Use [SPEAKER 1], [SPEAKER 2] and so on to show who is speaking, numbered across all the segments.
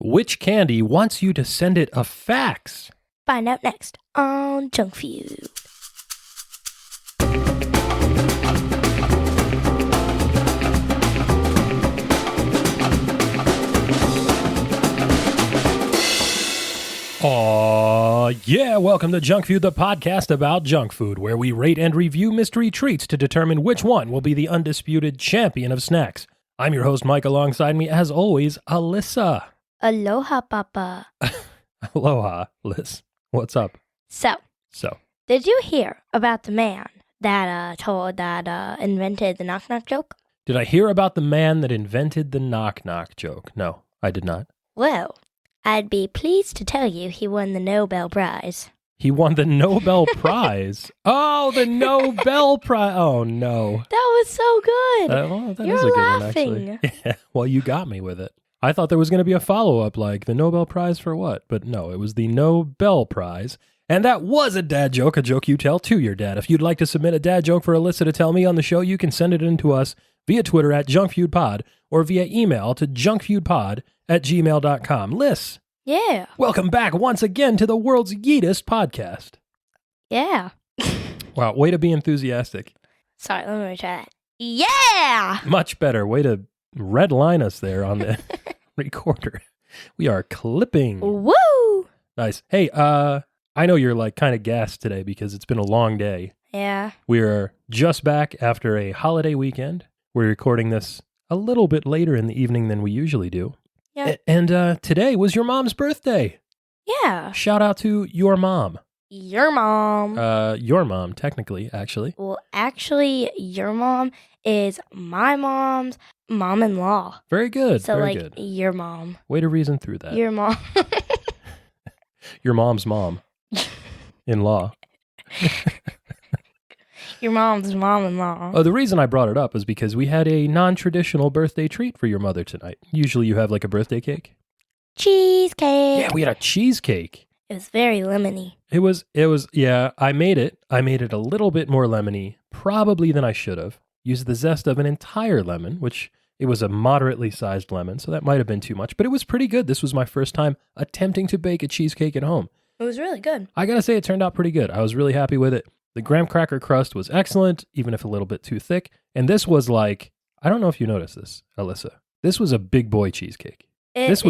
[SPEAKER 1] Which candy wants you to send it a fax?
[SPEAKER 2] Find out next on Junk Food.
[SPEAKER 1] Aw, yeah, welcome to Junk Food, the podcast about junk food, where we rate and review mystery treats to determine which one will be the undisputed champion of snacks. I'm your host, Mike. Alongside me, as always, Alyssa.
[SPEAKER 2] Aloha, Papa.
[SPEAKER 1] Aloha, Liz. What's up?
[SPEAKER 2] So, did you hear about the man that invented the knock-knock joke?
[SPEAKER 1] Did I hear about the man that invented the knock-knock joke? No, I did not.
[SPEAKER 2] Well, I'd be pleased to tell you he won the Nobel Prize.
[SPEAKER 1] He won the Nobel Prize. Oh, the Nobel Prize. Oh, no.
[SPEAKER 2] That was so good.
[SPEAKER 1] Well, that
[SPEAKER 2] You're
[SPEAKER 1] is a good
[SPEAKER 2] laughing.
[SPEAKER 1] one, actually. Yeah, well, you got me with it. I thought there was going to be a follow-up, like the Nobel Prize for what? But no, it was the Nobel Prize. And that was a dad joke, a joke you tell to your dad. If you'd like to submit a dad joke for Alyssa to tell me on the show, you can send it in to us via Twitter at JunkFeudPod or via email to junkfeudpod@gmail.com. Liz.
[SPEAKER 2] Yeah.
[SPEAKER 1] Welcome back once again to the world's yeetest podcast.
[SPEAKER 2] Yeah.
[SPEAKER 1] Wow, way to be enthusiastic.
[SPEAKER 2] Sorry, let me try that. Yeah!
[SPEAKER 1] Much better. Way to red line us there on the recorder. We are clipping.
[SPEAKER 2] Woo!
[SPEAKER 1] Nice. Hey, I know you're like kind of gassed today because it's been a long day.
[SPEAKER 2] Yeah.
[SPEAKER 1] We're just back after a holiday weekend. We're recording this a little bit later in the evening than we usually do.
[SPEAKER 2] Yeah.
[SPEAKER 1] And today was your mom's birthday.
[SPEAKER 2] Yeah.
[SPEAKER 1] Shout out to your mom.
[SPEAKER 2] Your mom.
[SPEAKER 1] Your mom, technically, actually.
[SPEAKER 2] Well, actually, your mom is my mom's mom-in-law.
[SPEAKER 1] Very good.
[SPEAKER 2] So,
[SPEAKER 1] very
[SPEAKER 2] like,
[SPEAKER 1] good.
[SPEAKER 2] your mom.
[SPEAKER 1] Way to reason through that.
[SPEAKER 2] Your mom.
[SPEAKER 1] Your mom's mom. In law.
[SPEAKER 2] Your mom's mom-in-law.
[SPEAKER 1] Oh, the reason I brought it up is because we had a non-traditional birthday treat for your mother tonight. Usually you have like a birthday cake.
[SPEAKER 2] Cheesecake.
[SPEAKER 1] Yeah, we had a cheesecake.
[SPEAKER 2] It was very lemony.
[SPEAKER 1] It was, yeah, I made it a little bit more lemony, probably than I should have. Used the zest of an entire lemon, which it was a moderately sized lemon, so that might have been too much, but it was pretty good. This was my first time attempting to bake a cheesecake at home.
[SPEAKER 2] It was really good.
[SPEAKER 1] I gotta say, it turned out pretty good. I was really happy with it. The graham cracker crust was excellent, even if a little bit too thick. And this was like, I don't know if you noticed this, Alyssa. This was a big boy cheesecake. It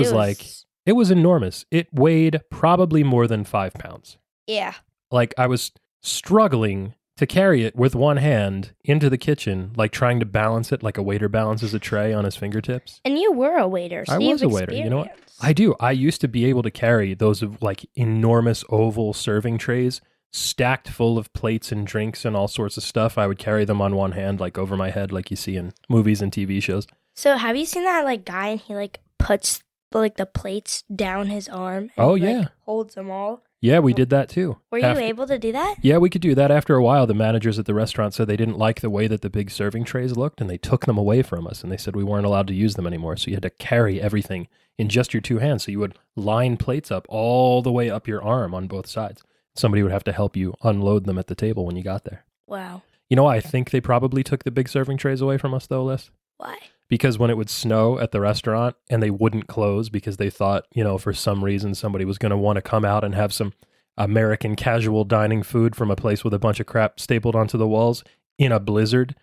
[SPEAKER 1] was enormous. It weighed probably more than 5 pounds.
[SPEAKER 2] Yeah.
[SPEAKER 1] Like I was struggling to carry it with one hand into the kitchen, like trying to balance it like a waiter balances a tray on his fingertips.
[SPEAKER 2] And you were a waiter. So
[SPEAKER 1] I was a waiter. You know what? I do. I used to be able to carry those like enormous oval serving trays stacked full of plates and drinks and all sorts of stuff. I would carry them on one hand, like over my head, like you see in movies and TV shows.
[SPEAKER 2] So have you seen that like guy and he like puts like the plates down his arm? And,
[SPEAKER 1] Oh, yeah.
[SPEAKER 2] Like, holds them all.
[SPEAKER 1] Yeah, we did that too.
[SPEAKER 2] Were you able to do that?
[SPEAKER 1] Yeah, we could do that. After a while, the managers at the restaurant said they didn't like the way that the big serving trays looked, and they took them away from us, and they said we weren't allowed to use them anymore, so you had to carry everything in just your two hands. So you would line plates up all the way up your arm on both sides. Somebody would have to help you unload them at the table when you got there.
[SPEAKER 2] Wow.
[SPEAKER 1] You know, I think they probably took the big serving trays away from us, though, Liz.
[SPEAKER 2] Why?
[SPEAKER 1] Because when it would snow at the restaurant and they wouldn't close because they thought, you know, for some reason somebody was going to want to come out and have some American casual dining food from a place with a bunch of crap stapled onto the walls in a blizzard,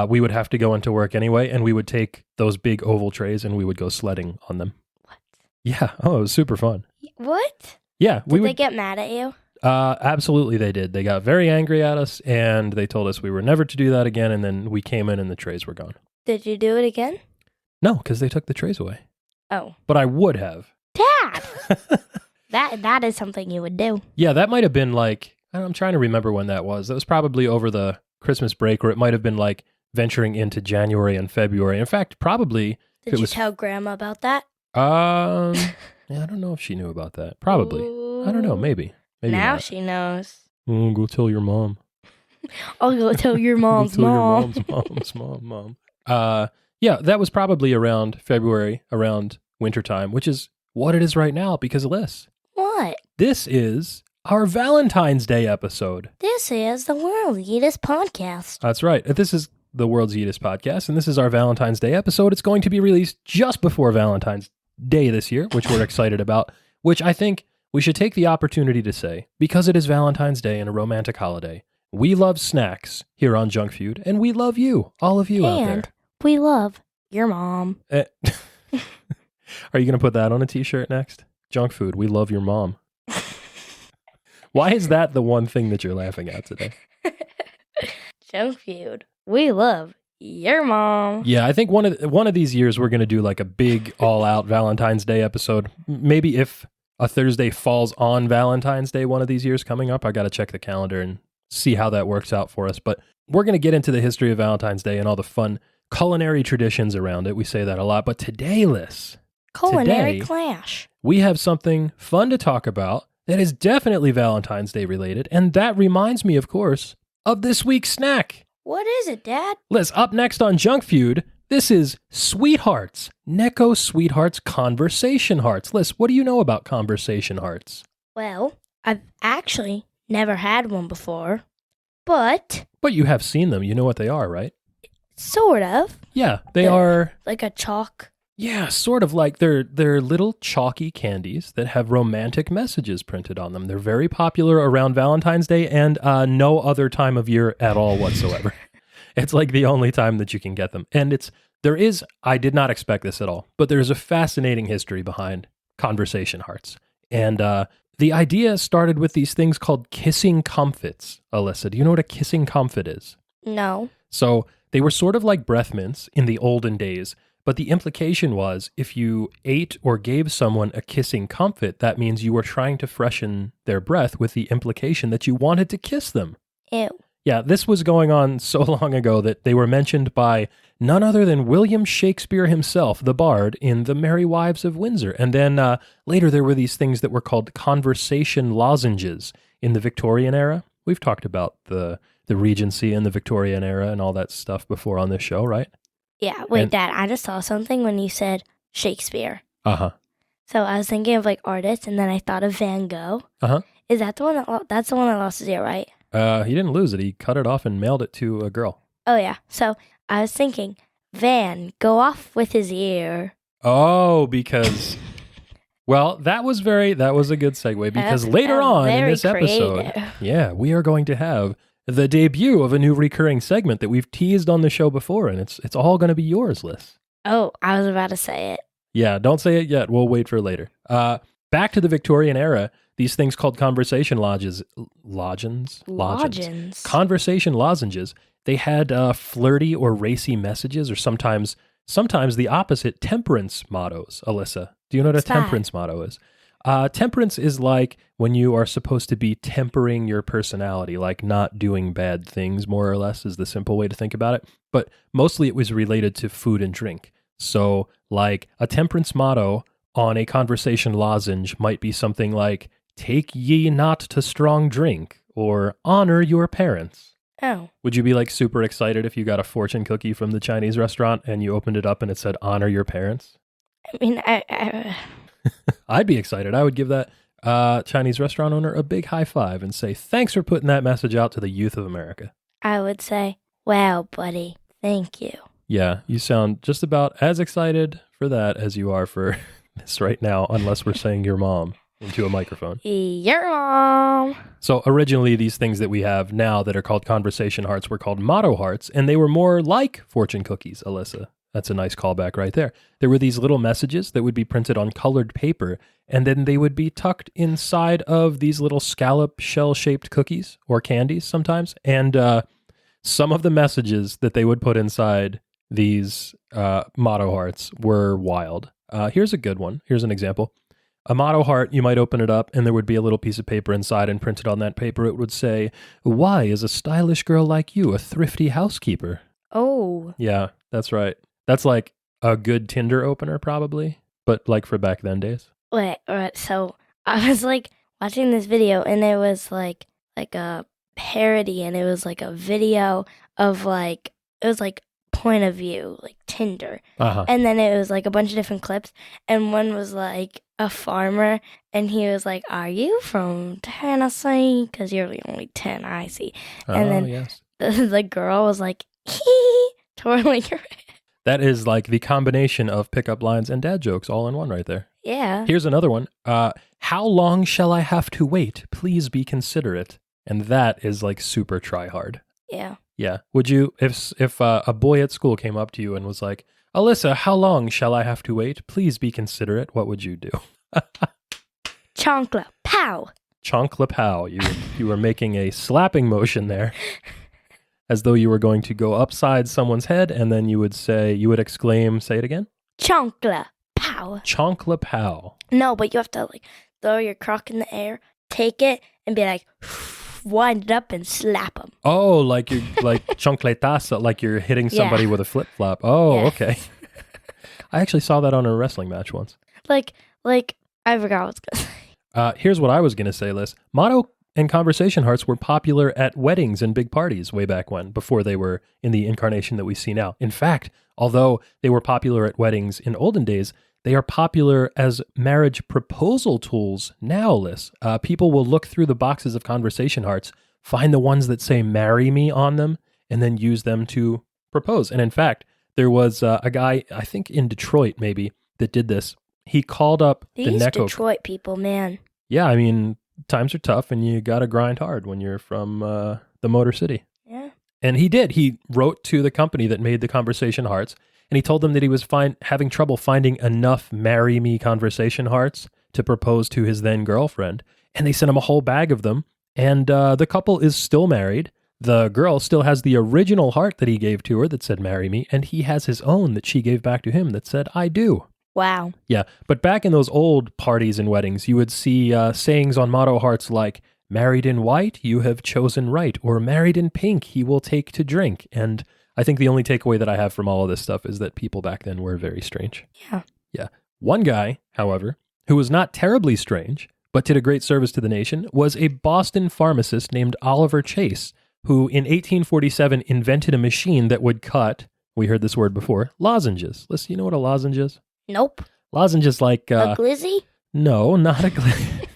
[SPEAKER 1] we would have to go into work anyway, and we would take those big oval trays and we would go sledding on them.
[SPEAKER 2] What?
[SPEAKER 1] Yeah. Oh, it was super fun.
[SPEAKER 2] What?
[SPEAKER 1] Yeah.
[SPEAKER 2] Did they get mad at you?
[SPEAKER 1] Absolutely they did. They got very angry at us, and they told us we were never to do that again, and then we came in and the trays were gone.
[SPEAKER 2] Did you do it again?
[SPEAKER 1] No, because they took the trays away.
[SPEAKER 2] Oh.
[SPEAKER 1] But I would have.
[SPEAKER 2] Dad! That is something you would do.
[SPEAKER 1] Yeah, that might have been like, I'm trying to remember when that was. That was probably over the Christmas break, or it might have been like venturing into January and February. In fact, probably.
[SPEAKER 2] Did you tell Grandma about that?
[SPEAKER 1] Yeah, I don't know if she knew about that. Probably.
[SPEAKER 2] Ooh.
[SPEAKER 1] I don't know. Maybe
[SPEAKER 2] now
[SPEAKER 1] not.
[SPEAKER 2] She knows.
[SPEAKER 1] Go tell your mom.
[SPEAKER 2] I'll go tell your mom's mom.
[SPEAKER 1] Your mom's mom. Yeah, that was probably around February, around wintertime, which is what it is right now because of this.
[SPEAKER 2] What?
[SPEAKER 1] This is our Valentine's Day episode.
[SPEAKER 2] This is the World's Yeetest Podcast.
[SPEAKER 1] That's right. This is the World's Yeetest Podcast, and this is our Valentine's Day episode. It's going to be released just before Valentine's day this year, which we're excited about, which I think we should take the opportunity to say, because it is Valentine's Day and a romantic holiday, we love snacks here on Junk Feud, and we love you, all of you out there.
[SPEAKER 2] And we love your mom.
[SPEAKER 1] Are you going to put that on a t-shirt next? Junk Food, we love your mom. Why is that the one thing that you're laughing at today?
[SPEAKER 2] Junk Feud, we love your mom.
[SPEAKER 1] Yeah, I think one of these years we're going to do like a big all-out Valentine's Day episode. Maybe if a Thursday falls on Valentine's Day one of these years coming up, I got to check the calendar and see how that works out for us. But we're going to get into the history of Valentine's Day and all the fun culinary traditions around it. We say that a lot. But today, Liz,
[SPEAKER 2] Culinary clash.
[SPEAKER 1] We have something fun to talk about that is definitely Valentine's Day related. And that reminds me, of course, of this week's snack.
[SPEAKER 2] What is it, Dad?
[SPEAKER 1] Liz, up next on Junk Feud, this is Sweethearts. Necco Sweethearts Conversation Hearts. Liz, what do you know about Conversation Hearts?
[SPEAKER 2] Well, I've actually never had one before, but...
[SPEAKER 1] But you have seen them. You know what they are, right?
[SPEAKER 2] Sort of.
[SPEAKER 1] Yeah, they are...
[SPEAKER 2] Like a chalk.
[SPEAKER 1] Yeah, sort of like they're little chalky candies that have romantic messages printed on them. They're very popular around Valentine's Day and no other time of year at all whatsoever. It's like the only time that you can get them. And I did not expect this at all, but there's a fascinating history behind Conversation Hearts. And the idea started with these things called kissing comfits. Alyssa, do you know what a kissing comfit is?
[SPEAKER 2] No.
[SPEAKER 1] So they were sort of like breath mints in the olden days. But the implication was if you ate or gave someone a kissing comfit, that means you were trying to freshen their breath with the implication that you wanted to kiss them.
[SPEAKER 2] Ew.
[SPEAKER 1] Yeah, this was going on so long ago that they were mentioned by none other than William Shakespeare himself, the bard, in The Merry Wives of Windsor. And then later there were these things that were called conversation lozenges in the Victorian era. We've talked about the Regency and the Victorian era and all that stuff before on this show, right?
[SPEAKER 2] Yeah, wait, Dad, I just saw something when you said Shakespeare.
[SPEAKER 1] Uh-huh.
[SPEAKER 2] So I was thinking of like artists, and then I thought of Van Gogh.
[SPEAKER 1] Uh-huh.
[SPEAKER 2] Is that the one that's the one that lost his ear, right?
[SPEAKER 1] He didn't lose it. He cut it off and mailed it to a girl.
[SPEAKER 2] Oh, yeah. So I was thinking, Van, go off with his ear.
[SPEAKER 1] Oh, because... Well, that was a good segue because later on in this episode, we are going to have the debut of a new recurring segment that we've teased on the show before, and it's all going to be yours, Liz.
[SPEAKER 2] Oh, I was about to say it.
[SPEAKER 1] Yeah, don't say it yet. We'll wait for later. Back to the Victorian era, these things called conversation lozenges, conversation lozenges, they had flirty or racy messages, or sometimes the opposite, temperance mottos. Alyssa, do you know what a temperance motto is? Temperance is like when you are supposed to be tempering your personality, like not doing bad things, more or less, is the simple way to think about it. But mostly it was related to food and drink. So like a temperance motto on a conversation lozenge might be something like, take ye not to strong drink, or honor your parents.
[SPEAKER 2] Oh. Would
[SPEAKER 1] you be like super excited if you got a fortune cookie from the Chinese restaurant and you opened it up and it said, honor your parents?
[SPEAKER 2] I mean,
[SPEAKER 1] I'd be excited. I would give that Chinese restaurant owner a big high five and say, thanks for putting that message out to the youth of America.
[SPEAKER 2] I would say, wow, buddy, thank you.
[SPEAKER 1] Yeah, you sound just about as excited for that as you are for this right now, unless we're saying your mom into a microphone.
[SPEAKER 2] Your mom.
[SPEAKER 1] So originally these things that we have now that are called conversation hearts were called motto hearts, and they were more like fortune cookies, Alyssa. That's a nice callback right there. There were these little messages that would be printed on colored paper, and then they would be tucked inside of these little scallop shell-shaped cookies or candies sometimes. And some of the messages that they would put inside these motto hearts were wild. Here's a good one. Here's an example. A motto heart, you might open it up and there would be a little piece of paper inside, and printed on that paper it would say, "Why is a stylish girl like you a thrifty housekeeper?"
[SPEAKER 2] Oh.
[SPEAKER 1] Yeah, that's right. That's like a good Tinder opener probably, but like for back then days.
[SPEAKER 2] Wait, so I was like watching this video, and it was like a parody, and it was like a video of like, it was like point of view, like Tinder.
[SPEAKER 1] Uh-huh.
[SPEAKER 2] And then it was like a bunch of different clips, and one was like a farmer, and he was like, "Are you from Tennessee? Because you're the only 10 I see." And then
[SPEAKER 1] yes.
[SPEAKER 2] the girl was like, "Hee," twirling her head.
[SPEAKER 1] That is like the combination of pickup lines and dad jokes all in one right there.
[SPEAKER 2] Yeah.
[SPEAKER 1] Here's another one. How long shall I have to wait? Please be considerate. And that is like super try hard.
[SPEAKER 2] Yeah.
[SPEAKER 1] Yeah. Would you, if a boy at school came up to you and was like, Alyssa, how long shall I have to wait? Please be considerate. What would you do?
[SPEAKER 2] Chonkla. Pow.
[SPEAKER 1] Chonkla pow. You were making a slapping motion there. As though you were going to go upside someone's head, and then you would exclaim, say it again?
[SPEAKER 2] Chonkla. Pow.
[SPEAKER 1] Chonkla pow.
[SPEAKER 2] No, but you have to like throw your crock in the air, take it, and be like, wind it up and slap them.
[SPEAKER 1] Oh, like you're like choncletazo, like you're hitting somebody with a flip flop. Oh,
[SPEAKER 2] Yeah.
[SPEAKER 1] Okay. I actually saw that on a wrestling match once.
[SPEAKER 2] Like I forgot what's going to say.
[SPEAKER 1] Here's what I was going to say, Liz. Motto and conversation hearts were popular at weddings and big parties way back when, before they were in the incarnation that we see now. In fact, although they were popular at weddings in olden days, they are popular as marriage proposal tools now, Liz. People will look through the boxes of conversation hearts, find the ones that say marry me on them, and then use them to propose. And in fact, there was a guy, I think in Detroit maybe, that did this. He called up the
[SPEAKER 2] These
[SPEAKER 1] Necco.
[SPEAKER 2] Detroit people, man.
[SPEAKER 1] Yeah, I mean, times are tough and you got to grind hard when you're from the Motor City.
[SPEAKER 2] Yeah.
[SPEAKER 1] And he did. He wrote to the company that made the conversation hearts, and he told them that he was having trouble finding enough marry me conversation hearts to propose to his then girlfriend. And they sent him a whole bag of them. And the couple is still married. The girl still has the original heart that he gave to her that said marry me. And he has his own that she gave back to him that said I do.
[SPEAKER 2] Wow.
[SPEAKER 1] Yeah. But back in those old parties and weddings, you would see sayings on motto hearts like, married in white, you have chosen right, or married in pink, he will take to drink. And I think the only takeaway that I have from all of this stuff is that people back then were very strange.
[SPEAKER 2] Yeah.
[SPEAKER 1] Yeah. One guy, however, who was not terribly strange, but did a great service to the nation, was a Boston pharmacist named Oliver Chase, who in 1847 invented a machine that would cut, we heard this word before, lozenges. Listen, you know what a lozenge is?
[SPEAKER 2] Nope.
[SPEAKER 1] Lozenge is like...
[SPEAKER 2] A glizzy?
[SPEAKER 1] No, not a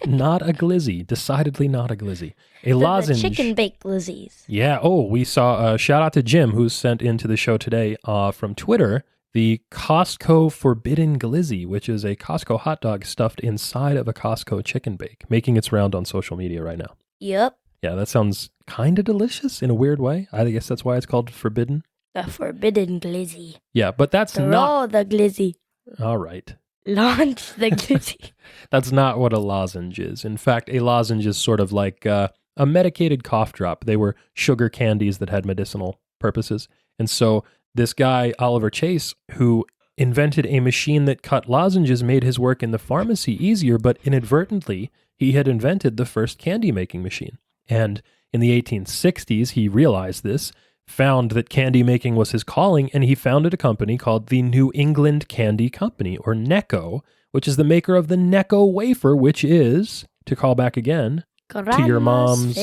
[SPEAKER 1] not a glizzy. Decidedly not a glizzy. A lozenge.
[SPEAKER 2] The chicken baked glizzies.
[SPEAKER 1] Yeah. Oh, we saw. Shout out to Jim, who's sent into the show today from Twitter the Costco Forbidden Glizzy, which is a Costco hot dog stuffed inside of a Costco chicken bake, making its round on social media right now.
[SPEAKER 2] Yep.
[SPEAKER 1] Yeah, that sounds kind of delicious in a weird way. I guess that's why it's called forbidden.
[SPEAKER 2] The forbidden glizzy.
[SPEAKER 1] Yeah, but that's
[SPEAKER 2] Throw
[SPEAKER 1] not.
[SPEAKER 2] the glizzy.
[SPEAKER 1] All right.
[SPEAKER 2] Launch the glizzy.
[SPEAKER 1] That's not what a lozenge is. In fact, a lozenge is sort of like a medicated cough drop. They were sugar candies that had medicinal purposes. And so this guy, Oliver Chase, who invented a machine that cut lozenges, made his work in the pharmacy easier, but inadvertently, he had invented the first candy making machine. And in the 1860s, he realized this, found that candy making was his calling, and he founded a company called the New England Candy Company, or Necco, which is the maker of the Necco wafer, which is, to call back again, to your mom's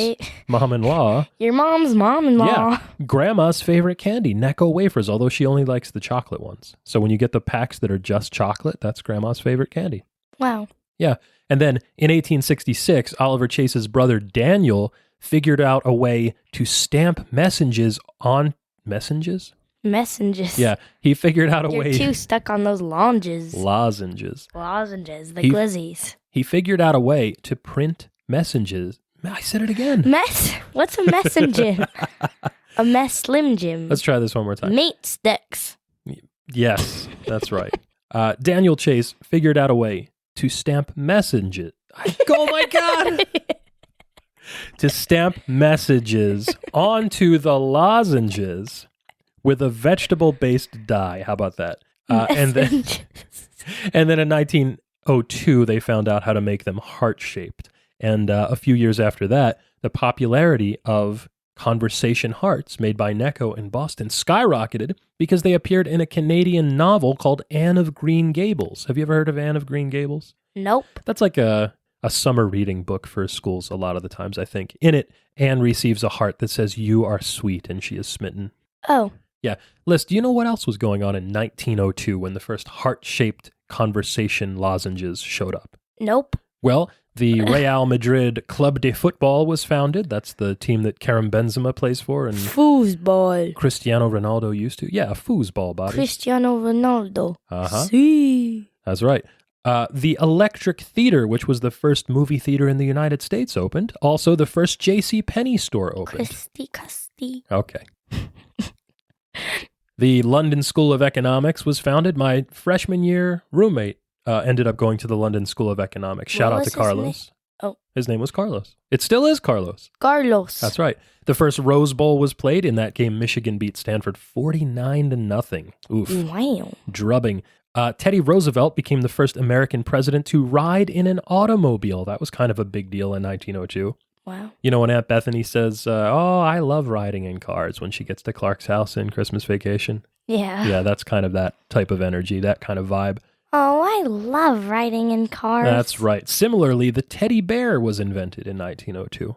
[SPEAKER 1] mom-in-law.
[SPEAKER 2] Your mom's mom-in-law.
[SPEAKER 1] Yeah, grandma's favorite candy, Necco wafers, although she only likes the chocolate ones. So when you get the packs that are just chocolate, that's grandma's favorite candy.
[SPEAKER 2] Wow.
[SPEAKER 1] Yeah, and then in 1866, Oliver Chase's brother Daniel figured out a way to stamp messages on messages. Yeah, he figured out a way.
[SPEAKER 2] You're too stuck on those lozenges.
[SPEAKER 1] Lozenges.
[SPEAKER 2] The glizzies.
[SPEAKER 1] He figured out a way to print messages. I said it again.
[SPEAKER 2] What's a messenger? A mess Slim Jim.
[SPEAKER 1] Let's try this one more time.
[SPEAKER 2] Meat sticks.
[SPEAKER 1] Yes, that's right. Daniel Chase figured out a way to stamp messages. Oh my God! To stamp messages onto the lozenges with a vegetable-based dye. How about that? And then in 1902, they found out how to make them heart-shaped. And a few years after that, the popularity of conversation hearts made by Necco in Boston skyrocketed because they appeared in a Canadian novel called Anne of Green Gables. Have you ever heard of Anne of Green Gables?
[SPEAKER 2] Nope.
[SPEAKER 1] That's like a summer reading book for schools a lot of the times, I think. In it, Anne receives a heart that says, "You are sweet," and she is smitten.
[SPEAKER 2] Oh.
[SPEAKER 1] Yeah. Liz, do you know what else was going on in 1902 when the first heart-shaped conversation lozenges showed up?
[SPEAKER 2] Nope.
[SPEAKER 1] Well, the Real Madrid Club de Football was founded. That's the team that Karim Benzema plays for. And
[SPEAKER 2] Foosball.
[SPEAKER 1] Cristiano Ronaldo used to. Yeah, foosball, Bobby.
[SPEAKER 2] Cristiano Ronaldo.
[SPEAKER 1] Uh-huh.
[SPEAKER 2] See.
[SPEAKER 1] That's right. The Electric Theater, which was the first movie theater in the United States, opened. Also, the first J.C. Penney store opened.
[SPEAKER 2] Christy.
[SPEAKER 1] Okay. The London School of Economics was founded. My freshman year roommate ended up going to the London School of Economics. Shout out to Carlos. His name was Carlos. It still is Carlos.
[SPEAKER 2] Carlos.
[SPEAKER 1] That's right. The first Rose Bowl was played. In that game, Michigan beat Stanford 49-0. Oof.
[SPEAKER 2] Wow.
[SPEAKER 1] Drubbing. Teddy Roosevelt became the first American president to ride in an automobile. That was kind of a big deal in 1902.
[SPEAKER 2] Wow.
[SPEAKER 1] You know, when Aunt Bethany says, oh, I love riding in cars when she gets to Clark's house in Christmas Vacation.
[SPEAKER 2] Yeah.
[SPEAKER 1] Yeah, that's kind of that type of energy, that kind of vibe.
[SPEAKER 2] Oh, I love riding in cars.
[SPEAKER 1] That's right. Similarly, the teddy bear was invented in 1902.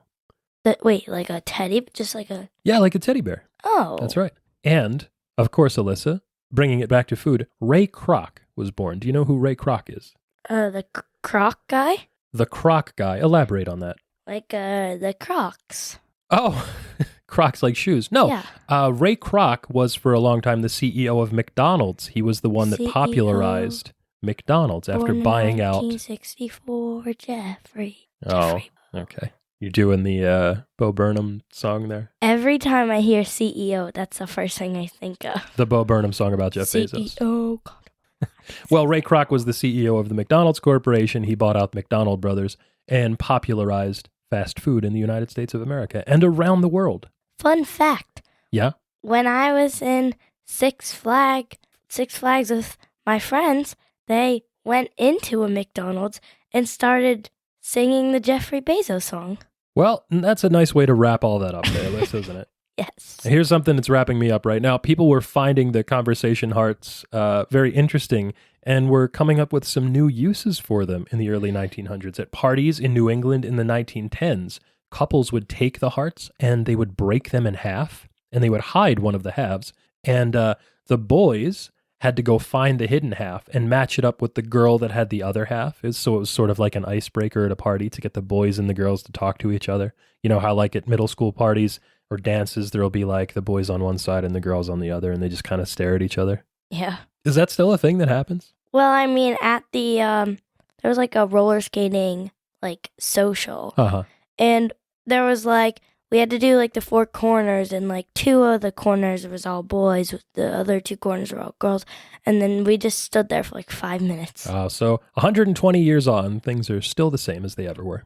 [SPEAKER 2] Wait, like a teddy? Just like a...
[SPEAKER 1] Yeah, like a teddy bear.
[SPEAKER 2] Oh.
[SPEAKER 1] That's right. And, of course, Alyssa, bringing it back to food, Ray Kroc was born. Do you know who Ray Kroc is?
[SPEAKER 2] The croc guy?
[SPEAKER 1] The Kroc guy. Elaborate on that.
[SPEAKER 2] Like, the Crocs.
[SPEAKER 1] Oh, Crocs like shoes. No,
[SPEAKER 2] Yeah.
[SPEAKER 1] Ray Kroc was for a long time the CEO of McDonald's. He was the one that
[SPEAKER 2] CEO.
[SPEAKER 1] popularized McDonald's after
[SPEAKER 2] Born
[SPEAKER 1] buying
[SPEAKER 2] in
[SPEAKER 1] out.
[SPEAKER 2] 1964, Jeffrey.
[SPEAKER 1] Oh, okay. You're doing the Bo Burnham song there?
[SPEAKER 2] Every time I hear CEO, that's the first thing I think of.
[SPEAKER 1] The Bo Burnham song about Jeff Bezos.
[SPEAKER 2] CEO.
[SPEAKER 1] Well, Ray Kroc was the CEO of the McDonald's Corporation. He bought out McDonald Brothers and popularized fast food in the United States of America and around the world.
[SPEAKER 2] Fun fact.
[SPEAKER 1] Yeah?
[SPEAKER 2] When I was in Six Flags with my friends, they went into a McDonald's and started singing the Jeffrey Bezos song.
[SPEAKER 1] Well, that's a nice way to wrap all that up there, Liz, isn't it?
[SPEAKER 2] Yes.
[SPEAKER 1] Here's something that's wrapping me up right now. People were finding the conversation hearts very interesting and were coming up with some new uses for them in the early 1900s. At parties in New England in the 1910s, couples would take the hearts and they would break them in half and they would hide one of the halves. And the boys had to go find the hidden half and match it up with the girl that had the other half. So it was sort of like an icebreaker at a party to get the boys and the girls to talk to each other. You know how like at middle school parties or dances, there'll be like the boys on one side and the girls on the other, and they just kind of stare at each other.
[SPEAKER 2] Yeah.
[SPEAKER 1] Is that still a thing that happens?
[SPEAKER 2] Well, I mean, at the, there was like a roller skating, like, social.
[SPEAKER 1] Uh-huh.
[SPEAKER 2] And there was like, we had to do like the four corners, and like two of the corners was all boys, the other two corners were all girls. And then we just stood there for like 5 minutes.
[SPEAKER 1] So 120 years on, things are still the same as they ever were.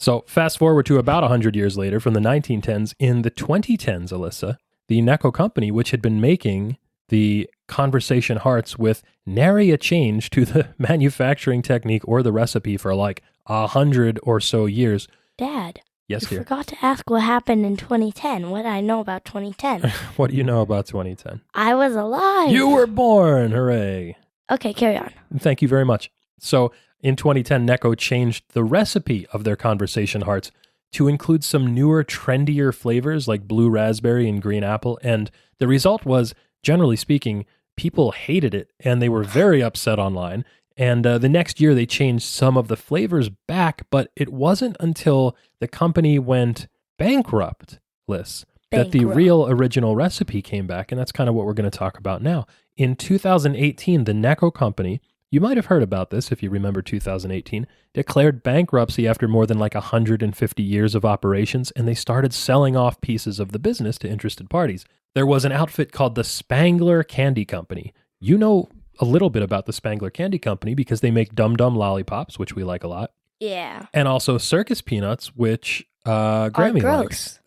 [SPEAKER 1] So fast forward to about 100 years later from the 1910s. In the 2010s, Alyssa, the Necco company, which had been making the conversation hearts with nary a change to the manufacturing technique or the recipe for like 100 or so years.
[SPEAKER 2] Dad,
[SPEAKER 1] Yes,
[SPEAKER 2] you
[SPEAKER 1] dear.
[SPEAKER 2] forgot to ask what happened in 2010. What I know about 2010.
[SPEAKER 1] What do you know about 2010?
[SPEAKER 2] I was alive.
[SPEAKER 1] You were born! Hooray!
[SPEAKER 2] Okay, carry on.
[SPEAKER 1] Thank you very much. So in 2010, Necco changed the recipe of their conversation hearts to include some newer, trendier flavors like blue raspberry and green apple. And the result was, generally speaking, people hated it and they were very upset online. And the next year they changed some of the flavors back, but it wasn't until the company went bankrupt, Liz, that the real original recipe came back. And that's kind of what we're going to talk about now. In 2018, the Necco company, you might have heard about this if you remember 2018, declared bankruptcy after more than like 150 years of operations, and they started selling off pieces of the business to interested parties. There was an outfit called the Spangler Candy Company. You know a little bit about the Spangler Candy Company because they make Dum Dum lollipops, which we like a lot.
[SPEAKER 2] Yeah.
[SPEAKER 1] And also Circus Peanuts, which Grammy likes.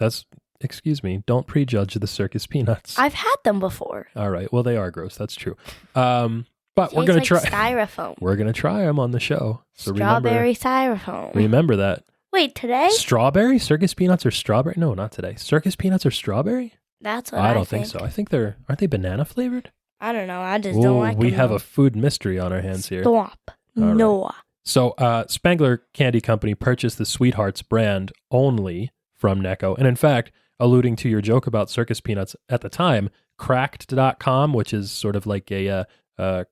[SPEAKER 1] Excuse me, don't prejudge the Circus Peanuts.
[SPEAKER 2] I've had them before.
[SPEAKER 1] All right, well, they are gross. That's true. But we're
[SPEAKER 2] Tastes
[SPEAKER 1] going to
[SPEAKER 2] like
[SPEAKER 1] try.
[SPEAKER 2] styrofoam.
[SPEAKER 1] We're going to try them on the show. So
[SPEAKER 2] Strawberry styrofoam.
[SPEAKER 1] Remember that.
[SPEAKER 2] Wait, today?
[SPEAKER 1] Strawberry? Circus Peanuts are strawberry? No, not today. Circus Peanuts are strawberry?
[SPEAKER 2] That's what I
[SPEAKER 1] don't think so. I think aren't they banana flavored?
[SPEAKER 2] I don't know. I just don't like them.
[SPEAKER 1] We have a food mystery on our hands here.
[SPEAKER 2] Stop.
[SPEAKER 1] All
[SPEAKER 2] No.
[SPEAKER 1] Right. So Spangler Candy Company purchased the Sweethearts brand only from Necco. And in fact, alluding to your joke about Circus Peanuts at the time, Cracked.com, which is sort of like a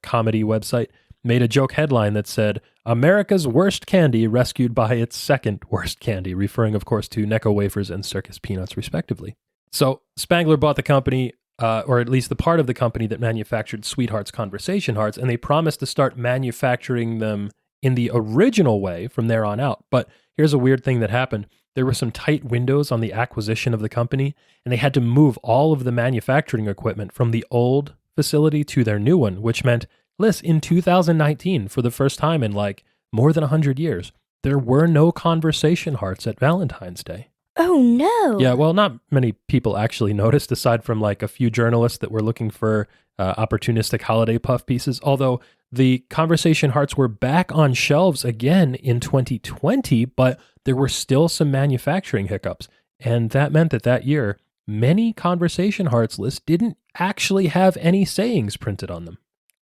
[SPEAKER 1] comedy website, made a joke headline that said, America's worst candy rescued by its second worst candy, referring, of course, to Necco wafers and Circus peanuts, respectively. So Spangler bought the company, or at least the part of the company that manufactured Sweethearts Conversation Hearts, and they promised to start manufacturing them in the original way from there on out. But here's a weird thing that happened. There were some tight windows on the acquisition of the company, and they had to move all of the manufacturing equipment from the old facility to their new one, which meant, listen, in 2019, for the first time in like more than 100 years, there were no Conversation Hearts at Valentine's Day.
[SPEAKER 2] Oh, no.
[SPEAKER 1] Yeah, well, not many people actually noticed, aside from like a few journalists that were looking for opportunistic holiday puff pieces, although the Conversation Hearts were back on shelves again in 2020, but there were still some manufacturing hiccups. And that meant that year, many Conversation Hearts lists didn't actually have any sayings printed on them.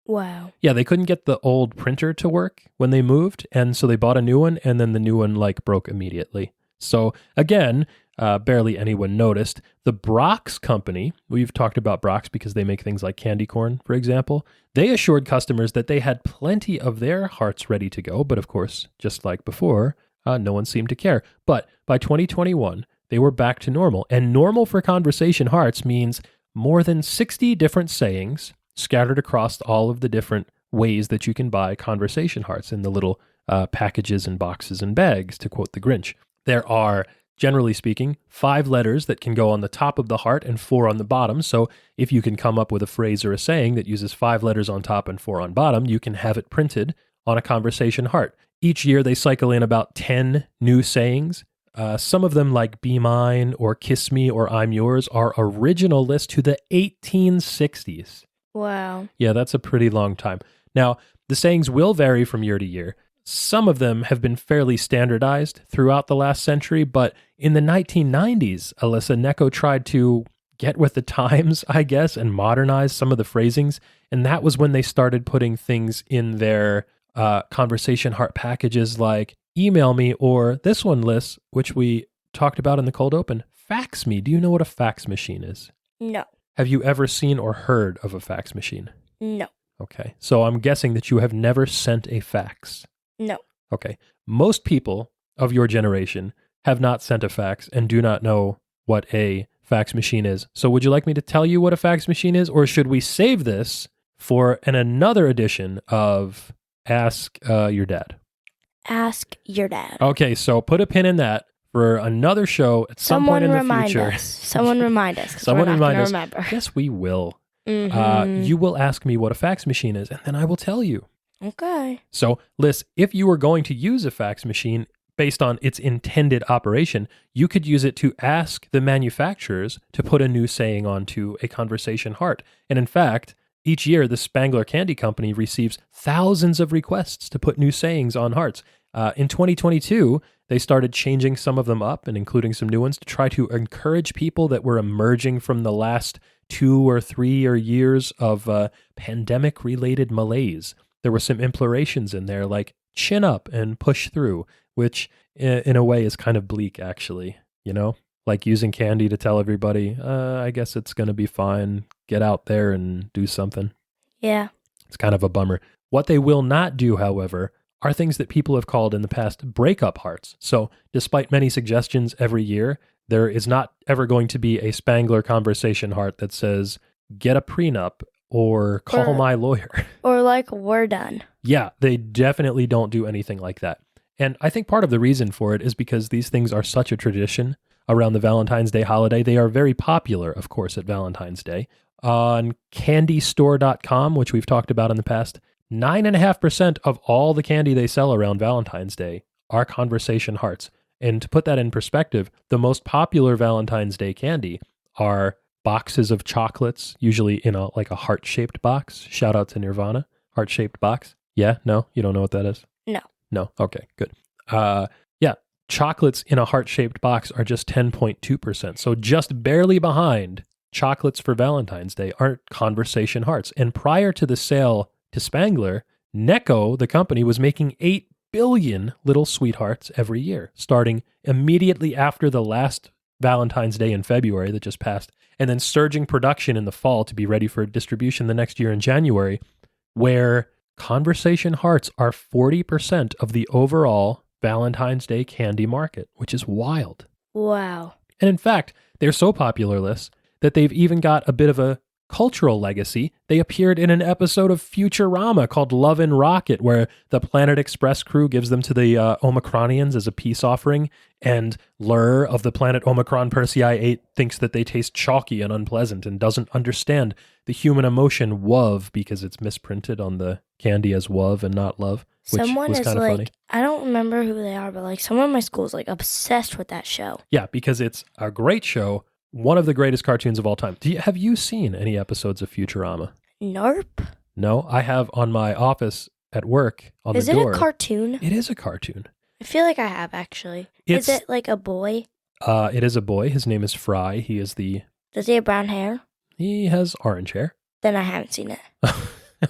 [SPEAKER 2] Wow.
[SPEAKER 1] Yeah, they couldn't get the old printer to work when they moved, and so they bought a new one, and then the new one like broke immediately. So again, barely anyone noticed. The Brock's company, we've talked about Brock's because they make things like candy corn, for example. They assured customers that they had plenty of their hearts ready to go, but of course, just like before, no one seemed to care. But by 2021, they were back to normal. And normal for Conversation Hearts means more than 60 different sayings scattered across all of the different ways that you can buy Conversation Hearts in the little packages and boxes and bags, to quote the Grinch. There are, generally speaking, 5 letters that can go on the top of the heart and 4 on the bottom. So if you can come up with a phrase or a saying that uses 5 letters on top and 4 on bottom, you can have it printed on a Conversation Heart. Each year they cycle in about 10 new sayings. Some of them, like Be Mine or Kiss Me or I'm Yours, are original list to the 1860s.
[SPEAKER 2] Wow.
[SPEAKER 1] Yeah, that's a pretty long time. Now, the sayings will vary from year to year. Some of them have been fairly standardized throughout the last century, but in the 1990s, Alyssa, Necco tried to get with the times, I guess, and modernize some of the phrasings, and that was when they started putting things in their Conversation Heart packages like email me, or this one, Liz, which we talked about in the cold open, fax me. Do you know what a fax machine is?
[SPEAKER 2] No.
[SPEAKER 1] Have you ever seen or heard of a fax machine?
[SPEAKER 2] No.
[SPEAKER 1] Okay, so I'm guessing that you have never sent a fax.
[SPEAKER 2] No.
[SPEAKER 1] Okay. Most people of your generation have not sent a fax and do not know what a fax machine is. So would you like me to tell you what a fax machine is, or should we save this for another edition of Ask Your Dad?
[SPEAKER 2] Ask Your Dad.
[SPEAKER 1] Okay, so put a pin in that for another show at some point in the future.
[SPEAKER 2] Someone remind us.
[SPEAKER 1] Someone remind us.
[SPEAKER 2] Remember.
[SPEAKER 1] Yes, we will.
[SPEAKER 2] Mm-hmm.
[SPEAKER 1] You will ask me what a fax machine is, and then I will tell you.
[SPEAKER 2] Okay.
[SPEAKER 1] So, Liz, if you were going to use a fax machine based on its intended operation, you could use it to ask the manufacturers to put a new saying onto a Conversation Heart. And in fact, each year, the Spangler Candy Company receives thousands of requests to put new sayings on hearts. In 2022, they started changing some of them up and including some new ones to try to encourage people that were emerging from the last 2 or 3 years of pandemic-related malaise. There were some implorations in there like chin up and push through, which in a way is kind of bleak, actually, you know, like using candy to tell everybody, I guess it's going to be fine. Get out there and do something.
[SPEAKER 2] Yeah.
[SPEAKER 1] It's kind of a bummer. What they will not do, however, are things that people have called in the past breakup hearts. So despite many suggestions every year, there is not ever going to be a Spangler Conversation Heart that says, get a prenup or call my lawyer.
[SPEAKER 2] Or like, we're done.
[SPEAKER 1] Yeah, they definitely don't do anything like that. And I think part of the reason for it is because these things are such a tradition around the Valentine's Day holiday. They are very popular, of course, at Valentine's Day. On candystore.com, which we've talked about in the past, 9.5% of all the candy they sell around Valentine's Day are Conversation Hearts. And to put that in perspective, the most popular Valentine's Day candy are boxes of chocolates, usually in a heart-shaped box. Shout out to Nirvana, heart-shaped box. Yeah? No? You don't know what that is?
[SPEAKER 2] No.
[SPEAKER 1] No? Okay, good. Yeah, chocolates in a heart-shaped box are just 10.2%. So just barely behind chocolates for Valentine's Day aren't Conversation Hearts. And prior to the sale to Spangler, Necco, the company, was making 8 billion little sweethearts every year, starting immediately after the last Valentine's Day in February that just passed, and then surging production in the fall to be ready for distribution the next year in January, where Conversation hearts are 40% of the overall Valentine's Day candy market, which is wild.
[SPEAKER 2] Wow.
[SPEAKER 1] And in fact, they're so popular, Liz, that they've even got a bit of a cultural legacy. They appeared in an episode of Futurama called Love and Rocket, where the Planet Express crew gives them to the Omicronians as a peace offering, and Lur of the planet Omicron Persei 8 thinks that they taste chalky and unpleasant and doesn't understand the human emotion WOV because it's misprinted on the candy as WOV and not love, which
[SPEAKER 2] Someone
[SPEAKER 1] was
[SPEAKER 2] is
[SPEAKER 1] kind of
[SPEAKER 2] like,
[SPEAKER 1] funny.
[SPEAKER 2] I don't remember who they are, but like someone in my school is like obsessed with that show.
[SPEAKER 1] Yeah, because it's a great show, one of the greatest cartoons of all time. Have you seen any episodes of Futurama?
[SPEAKER 2] Nope.
[SPEAKER 1] No, I have on my office at work on
[SPEAKER 2] Is
[SPEAKER 1] the
[SPEAKER 2] it
[SPEAKER 1] door.
[SPEAKER 2] a cartoon?
[SPEAKER 1] It is a cartoon.
[SPEAKER 2] I feel like I have actually. Is it like a boy?
[SPEAKER 1] It is a boy. His name is Fry. He is
[SPEAKER 2] Does he have brown hair?
[SPEAKER 1] He has orange hair.
[SPEAKER 2] Then I haven't seen it.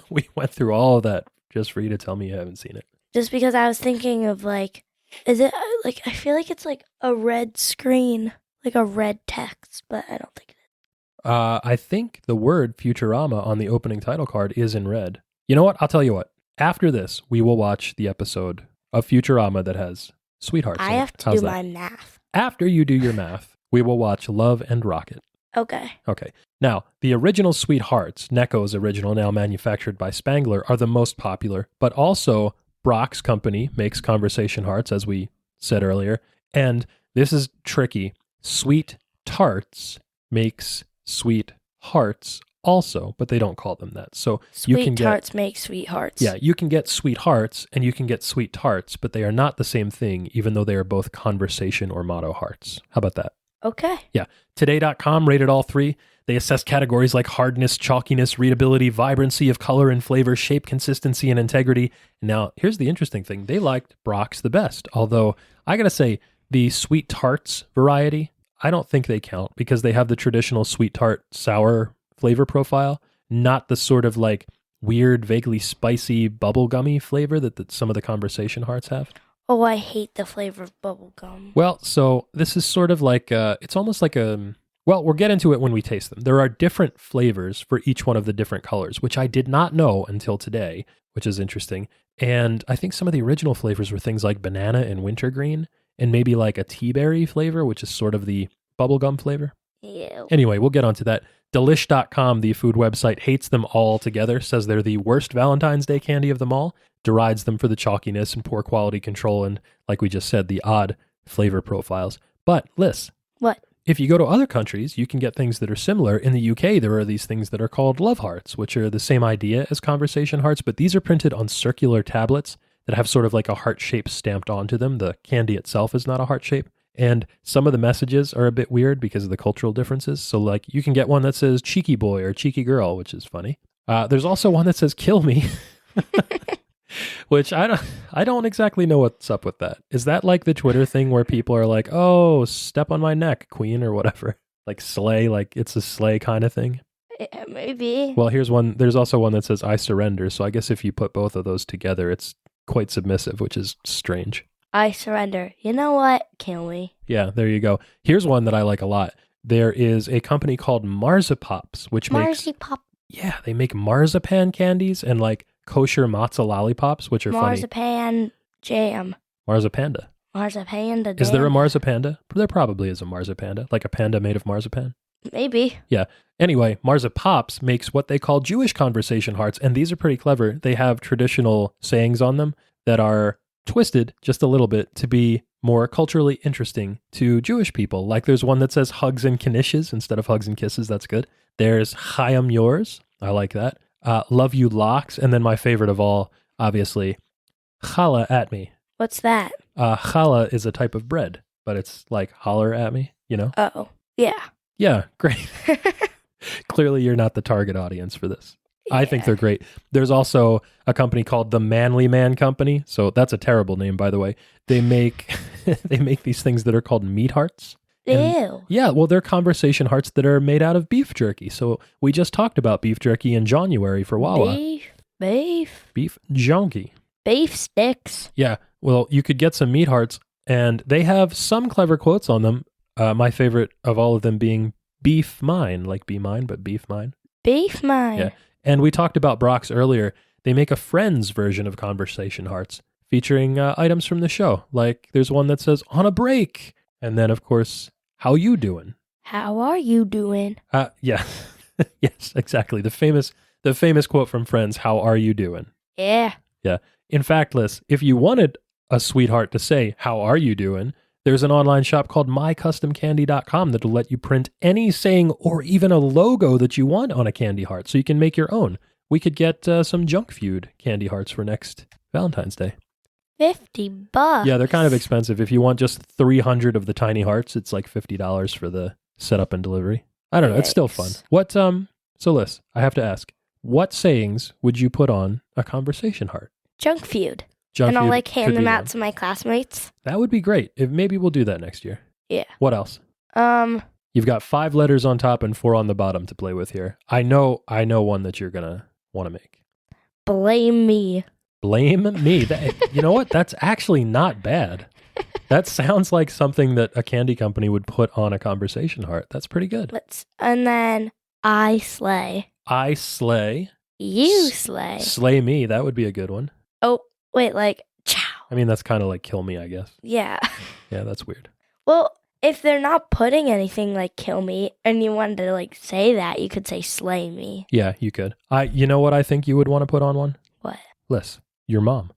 [SPEAKER 1] We went through all of that just for you to tell me you haven't seen it.
[SPEAKER 2] Just because I was thinking of like, is it like, I feel like it's like a red screen, like a red text, but I don't think it is.
[SPEAKER 1] I think the word Futurama on the opening title card is in red. You know what? I'll tell you what. After this, we will watch the episode of Futurama that has sweethearts.
[SPEAKER 2] I
[SPEAKER 1] in it.
[SPEAKER 2] have to
[SPEAKER 1] How's
[SPEAKER 2] do
[SPEAKER 1] that?
[SPEAKER 2] my math.
[SPEAKER 1] After you do your math, we will watch Love and Rocket.
[SPEAKER 2] Okay.
[SPEAKER 1] Okay. Now, the original Sweethearts, Necco's original, now manufactured by Spangler, are the most popular, but also Brock's company makes conversation hearts, as we said earlier. And this is tricky. Sweet Tarts makes sweet hearts also, but they don't call them that. So you can
[SPEAKER 2] Sweet
[SPEAKER 1] get
[SPEAKER 2] tarts make sweethearts.
[SPEAKER 1] Yeah, you can get sweet hearts and you can get sweet tarts, but they are not the same thing, even though they are both conversation or motto hearts. How about that?
[SPEAKER 2] Okay.
[SPEAKER 1] Yeah. Today.com rated all three. They assessed categories like hardness, chalkiness, readability, vibrancy of color and flavor, shape, consistency, and integrity. Now, here's the interesting thing. They liked Brock's the best, although I got to say, the sweet tarts variety, I don't think they count because they have the traditional sweet tart sour flavor profile, not the sort of like weird, vaguely spicy bubblegummy flavor that some of the conversation hearts have.
[SPEAKER 2] Oh, I hate the flavor of bubble gum.
[SPEAKER 1] Well, so this is sort of like, it's almost like well, we'll get into it when we taste them. There are different flavors for each one of the different colors, which I did not know until today, which is interesting. And I think some of the original flavors were things like banana and wintergreen, and maybe like a tea berry flavor, which is sort of the bubblegum flavor.
[SPEAKER 2] Ew.
[SPEAKER 1] Anyway, we'll get onto that. Delish.com, the food website, hates them all together, says they're the worst Valentine's Day candy of them all, derides them for the chalkiness and poor quality control and, like we just said, the odd flavor profiles. But, Liz,
[SPEAKER 2] What?
[SPEAKER 1] if you go to other countries, you can get things that are similar. In the UK, there are these things that are called love hearts, which are the same idea as conversation hearts, but these are printed on circular tablets that have sort of like a heart shape stamped onto them. The candy itself is not a heart shape. And some of the messages are a bit weird because of the cultural differences. So like you can get one that says cheeky boy or cheeky girl, which is funny. There's also one that says kill me, which I don't exactly know what's up with that. Is that like the Twitter thing where people are like, oh, step on my neck, queen, or whatever? Like slay, like it's a slay kind of thing.
[SPEAKER 2] Yeah, maybe.
[SPEAKER 1] Well, here's one. There's also one that says I surrender. So I guess if you put both of those together, it's quite submissive, which is strange.
[SPEAKER 2] I surrender. You know what? Kill me.
[SPEAKER 1] Yeah, there you go. Here's one that I like a lot. There is a company called Marzipops, which makes...
[SPEAKER 2] Marzipop.
[SPEAKER 1] Yeah, they make marzipan candies and like kosher matzo lollipops, which are
[SPEAKER 2] Marzipan jam.
[SPEAKER 1] Marzipanda.
[SPEAKER 2] Marzipanda jam.
[SPEAKER 1] Is there a marzipanda? There probably is a marzipanda, like a panda made of marzipan.
[SPEAKER 2] Maybe.
[SPEAKER 1] Yeah. Anyway, Marzipops makes what they call Jewish conversation hearts, and these are pretty clever. They have traditional sayings on them that are twisted just a little bit to be more culturally interesting to Jewish people. Like there's one that says hugs and knishes instead of hugs and kisses. That's good. There's Chaim yours. I like that. Love you locks. And then my favorite of all, obviously, challah at me.
[SPEAKER 2] What's that?
[SPEAKER 1] Challah is a type of bread, but it's like holler at me, you know?
[SPEAKER 2] Oh, yeah.
[SPEAKER 1] Yeah, great. Clearly you're not the target audience for this. I think they're great. There's also a company called the Manly Man Company. So that's a terrible name, by the way. They make they make these things that are called meat hearts.
[SPEAKER 2] Ew.
[SPEAKER 1] Yeah, well, they're conversation hearts that are made out of beef jerky. So we just talked about beef jerky in January for Wawa.
[SPEAKER 2] Beef
[SPEAKER 1] Junkie.
[SPEAKER 2] Beef sticks.
[SPEAKER 1] Yeah, well, you could get some meat hearts, and they have some clever quotes on them. My favorite of all of them being beef mine, like be mine, but beef mine.
[SPEAKER 2] Beef mine.
[SPEAKER 1] Yeah. And we talked about Brock's earlier. they make a Friends version of conversation hearts featuring items from the show. Like there's one that says, on a break. And then, of course, how you doing?
[SPEAKER 2] How are you doing?
[SPEAKER 1] Yeah. Yes, exactly. The famous quote from Friends, how are you doing?
[SPEAKER 2] Yeah.
[SPEAKER 1] Yeah. In fact, Liz, if you wanted a sweetheart to say, how are you doing? There's an online shop called mycustomcandy.com that'll let you print any saying or even a logo that you want on a candy heart so you can make your own. We could get some Junk Feud candy hearts for next Valentine's Day.
[SPEAKER 2] $50.
[SPEAKER 1] Yeah, they're kind of expensive. If you want just 300 of the tiny hearts, it's like $50 for the setup and delivery. I don't know. It's still fun. What, so Liz, I have to ask, what sayings would you put on a conversation heart?
[SPEAKER 2] Junk Feud.
[SPEAKER 1] Junk
[SPEAKER 2] and I'll
[SPEAKER 1] Feud
[SPEAKER 2] like hand
[SPEAKER 1] could
[SPEAKER 2] them
[SPEAKER 1] be
[SPEAKER 2] out
[SPEAKER 1] one.
[SPEAKER 2] to my classmates.
[SPEAKER 1] That would be great. Maybe we'll do that next year.
[SPEAKER 2] Yeah.
[SPEAKER 1] What else? You've got 5 letters on top and 4 on the bottom to play with here. I know one that you're gonna want to make.
[SPEAKER 2] Blame me.
[SPEAKER 1] Blame me. You know what? That's actually not bad. That sounds like something that a candy company would put on a conversation heart. That's pretty good.
[SPEAKER 2] And then I slay.
[SPEAKER 1] I slay.
[SPEAKER 2] You slay.
[SPEAKER 1] Slay me. That would be a good one.
[SPEAKER 2] Oh, wait, like, chow.
[SPEAKER 1] I mean, that's kind of like kill me, I guess.
[SPEAKER 2] Yeah.
[SPEAKER 1] Yeah, that's weird.
[SPEAKER 2] Well, if they're not putting anything like kill me and you wanted to like say that, you could say slay me.
[SPEAKER 1] Yeah, you could. You know what I think you would want to put on one?
[SPEAKER 2] What?
[SPEAKER 1] Liz, your mom.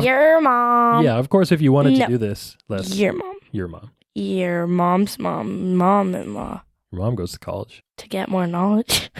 [SPEAKER 2] Your mom.
[SPEAKER 1] Yeah, of course, if you wanted to do this, Liz.
[SPEAKER 2] Your mom.
[SPEAKER 1] Your mom.
[SPEAKER 2] Your mom's mom-in-law.
[SPEAKER 1] Your mom goes to college.
[SPEAKER 2] To get more knowledge.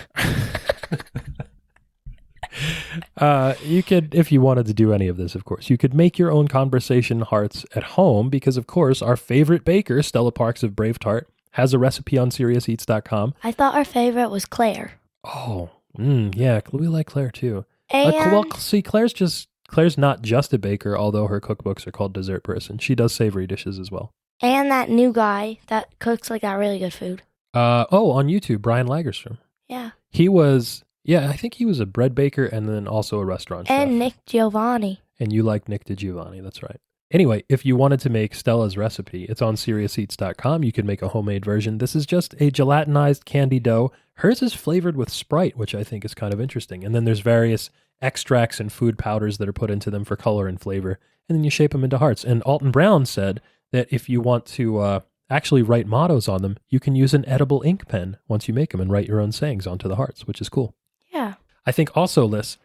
[SPEAKER 1] You could, if you wanted to do any of this, of course, you could make your own conversation hearts at home because, of course, our favorite baker, Stella Parks of Brave Tart, has a recipe on SeriousEats.com.
[SPEAKER 2] I thought our favorite was Claire.
[SPEAKER 1] Oh, yeah, we like Claire too.
[SPEAKER 2] And
[SPEAKER 1] Well, see, Claire's not just a baker, although her cookbooks are called Dessert Person. She does savory dishes as well.
[SPEAKER 2] And that new guy that cooks like that really good food.
[SPEAKER 1] On YouTube, Brian Lagerstrom.
[SPEAKER 2] Yeah.
[SPEAKER 1] He was, I think he was a bread baker and then also a restaurant chef.
[SPEAKER 2] And Nick Giovanni.
[SPEAKER 1] And you like Nick DiGiovanni, that's right. Anyway, if you wanted to make Stella's recipe, it's on SeriousEats.com. You can make a homemade version. This is just a gelatinized candy dough. Hers is flavored with Sprite, which I think is kind of interesting. And then there's various extracts and food powders that are put into them for color and flavor. And then you shape them into hearts. And Alton Brown said that if you want to actually write mottos on them, you can use an edible ink pen once you make them and write your own sayings onto the hearts, which is cool.
[SPEAKER 2] Yeah.
[SPEAKER 1] I think also, Liz,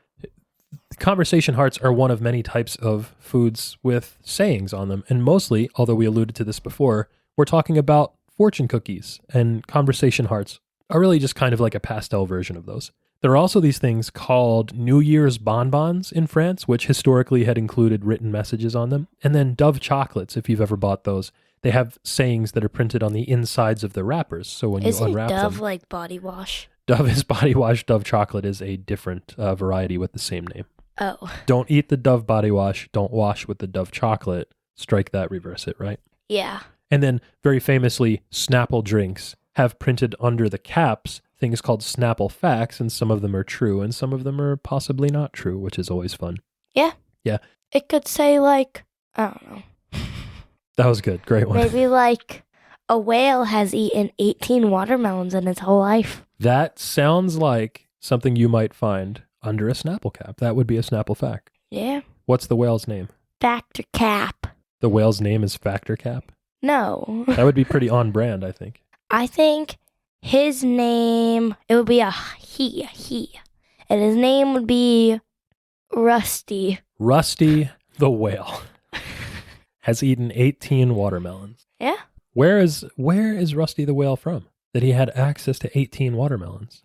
[SPEAKER 1] conversation hearts are one of many types of foods with sayings on them. And mostly, although we alluded to this before, we're talking about fortune cookies, and conversation hearts are really just kind of like a pastel version of those. There are also these things called New Year's bonbons in France, which historically had included written messages on them. And then Dove chocolates, if you've ever bought those, they have sayings that are printed on the insides of the wrappers. So when you unwrap them...
[SPEAKER 2] Isn't Dove like body wash?
[SPEAKER 1] Dove is body wash. Dove chocolate is a different variety with the same name.
[SPEAKER 2] Oh.
[SPEAKER 1] Don't eat the Dove body wash. Don't wash with the Dove chocolate. Strike that, reverse it, right?
[SPEAKER 2] Yeah.
[SPEAKER 1] And then, very famously, Snapple drinks have printed under the caps things called Snapple FAX, and some of them are true, and some of them are possibly not true, which is always fun.
[SPEAKER 2] Yeah.
[SPEAKER 1] Yeah.
[SPEAKER 2] It could say like, I don't know.
[SPEAKER 1] That was good. Great one.
[SPEAKER 2] Maybe like a whale has eaten 18 watermelons in its whole life.
[SPEAKER 1] That sounds like something you might find under a Snapple cap. That would be a Snapple fact.
[SPEAKER 2] Yeah.
[SPEAKER 1] What's the whale's name?
[SPEAKER 2] Factor Cap.
[SPEAKER 1] The whale's name is Factor Cap?
[SPEAKER 2] No.
[SPEAKER 1] That would be pretty on brand, I think.
[SPEAKER 2] I think his name, it would be a he. And his name would be Rusty.
[SPEAKER 1] Rusty the whale has eaten 18 watermelons.
[SPEAKER 2] Yeah.
[SPEAKER 1] Where is Rusty the whale from? That he had access to 18 watermelons.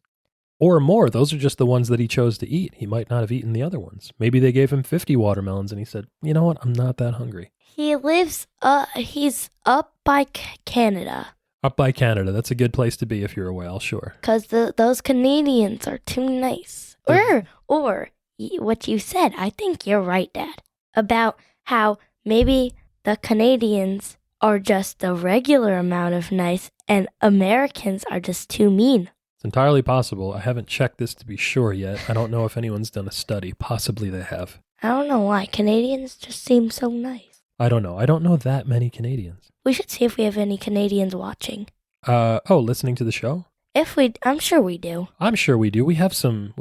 [SPEAKER 1] Or more. Those are just the ones that he chose to eat. He might not have eaten the other ones. Maybe they gave him 50 watermelons and he said, you know what? I'm not that hungry.
[SPEAKER 2] He lives, he's up by Canada.
[SPEAKER 1] Up by Canada. That's a good place to be if you're a whale, sure.
[SPEAKER 2] Because those Canadians are too nice. Or what you said, I think you're right, Dad, about how maybe the Canadians are just the regular amount of nice and Americans are just too mean.
[SPEAKER 1] It's entirely possible. I haven't checked this to be sure yet. I don't know if anyone's done a study. Possibly they have.
[SPEAKER 2] I don't know why. Canadians just seem so nice.
[SPEAKER 1] I don't know. I don't know that many Canadians.
[SPEAKER 2] We should see if we have any Canadians watching.
[SPEAKER 1] Listening to the show?
[SPEAKER 2] I'm sure we do.
[SPEAKER 1] I'm sure we do. We had some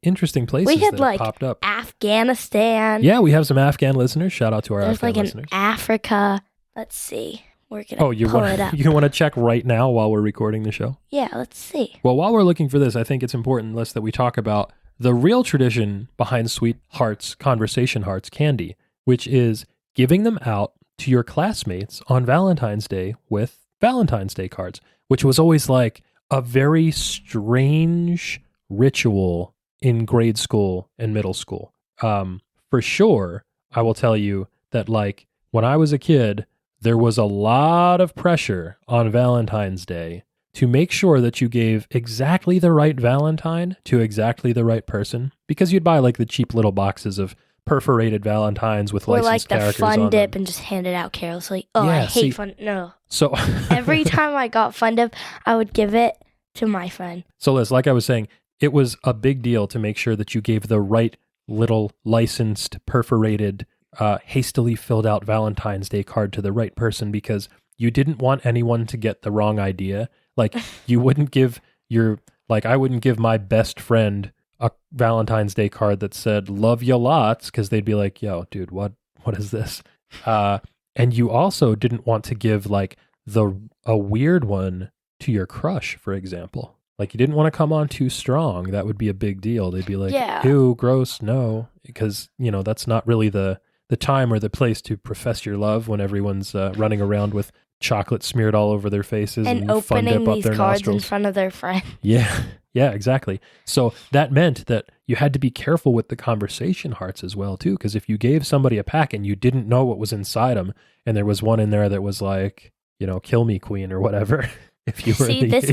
[SPEAKER 1] interesting places
[SPEAKER 2] We had
[SPEAKER 1] that
[SPEAKER 2] like
[SPEAKER 1] popped up.
[SPEAKER 2] Afghanistan.
[SPEAKER 1] Yeah, we have some Afghan listeners. Shout out to our
[SPEAKER 2] There's
[SPEAKER 1] Afghan
[SPEAKER 2] like
[SPEAKER 1] listeners.
[SPEAKER 2] in Africa. Let's see. We're gonna pull it up.
[SPEAKER 1] You want to check right now while we're recording the show?
[SPEAKER 2] Yeah, let's see.
[SPEAKER 1] Well, while we're looking for this, I think it's important, Liz, that we talk about the real tradition behind Sweet Hearts, Conversation Hearts candy, which is giving them out to your classmates on Valentine's Day with Valentine's Day cards, which was always like a very strange ritual in grade school and middle school. For sure, I will tell you that like when I was a kid, there was a lot of pressure on Valentine's Day to make sure that you gave exactly the right Valentine to exactly the right person, because you'd buy like the cheap little boxes of perforated Valentines with licensed characters on them.
[SPEAKER 2] Or like the Fun Dip and just hand it out carelessly. Oh, yeah, I hate Fun. No.
[SPEAKER 1] So
[SPEAKER 2] every time I got Fun Dip, I would give it to my friend.
[SPEAKER 1] So Liz, like I was saying, it was a big deal to make sure that you gave the right little licensed, perforated, hastily filled out Valentine's Day card to the right person, because you didn't want anyone to get the wrong idea. Like you wouldn't give I wouldn't give my best friend a Valentine's Day card that said "love you lots," because they'd be like, "Yo, dude, what is this?" And you also didn't want to give like a weird one to your crush, for example. Like you didn't want to come on too strong. That would be a big deal. They'd be like, "Ew, gross, no," because that's not really the time or the place to profess your love when everyone's running around with chocolate smeared all over their faces and Fun Dip
[SPEAKER 2] opening
[SPEAKER 1] up
[SPEAKER 2] these
[SPEAKER 1] their
[SPEAKER 2] cards
[SPEAKER 1] nostrils
[SPEAKER 2] in front of their friend.
[SPEAKER 1] Yeah, exactly. So that meant that you had to be careful with the conversation hearts as well, too, because if you gave somebody a pack and you didn't know what was inside them, and there was one in there that was like, kill me queen or whatever. If you were
[SPEAKER 2] this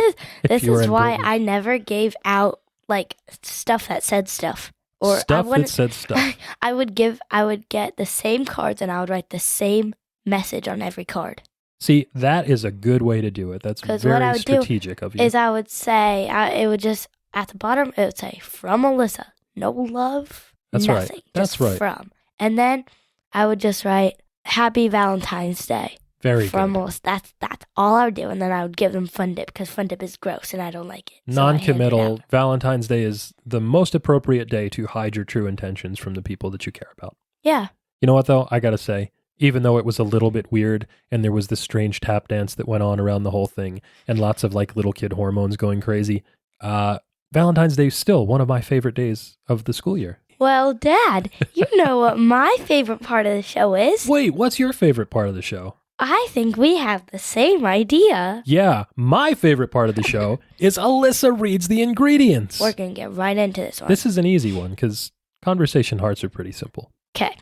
[SPEAKER 2] is why I never gave out like stuff that said stuff. Or
[SPEAKER 1] stuff that said stuff.
[SPEAKER 2] I would get the same cards and I would write the same message on every card.
[SPEAKER 1] See, that is a good way to do it. That's very strategic of you.
[SPEAKER 2] Is I would say, it would just, at the bottom, it would say, from Alyssa, no love,
[SPEAKER 1] That's
[SPEAKER 2] nothing.
[SPEAKER 1] Right. That's
[SPEAKER 2] just
[SPEAKER 1] right.
[SPEAKER 2] From. And then I would just write, Happy Valentine's Day.
[SPEAKER 1] Very
[SPEAKER 2] from
[SPEAKER 1] good.
[SPEAKER 2] Alyssa. That's all I would do. And then I would give them Fun Dip, because Fun Dip is gross and I don't like it.
[SPEAKER 1] Non-committal. Valentine's Day is the most appropriate day to hide your true intentions from the people that you care about.
[SPEAKER 2] Yeah.
[SPEAKER 1] You know what, though? I got to say, even though it was a little bit weird and there was this strange tap dance that went on around the whole thing and lots of like little kid hormones going crazy, Valentine's Day is still one of my favorite days of the school year.
[SPEAKER 2] Well, Dad, you know what my favorite part of the show is?
[SPEAKER 1] Wait, what's your favorite part of the show?
[SPEAKER 2] I think we have the same idea.
[SPEAKER 1] Yeah, my favorite part of the show is Alyssa reads the ingredients.
[SPEAKER 2] We're going to get right into this one.
[SPEAKER 1] This is an easy one because conversation hearts are pretty simple.
[SPEAKER 2] Okay.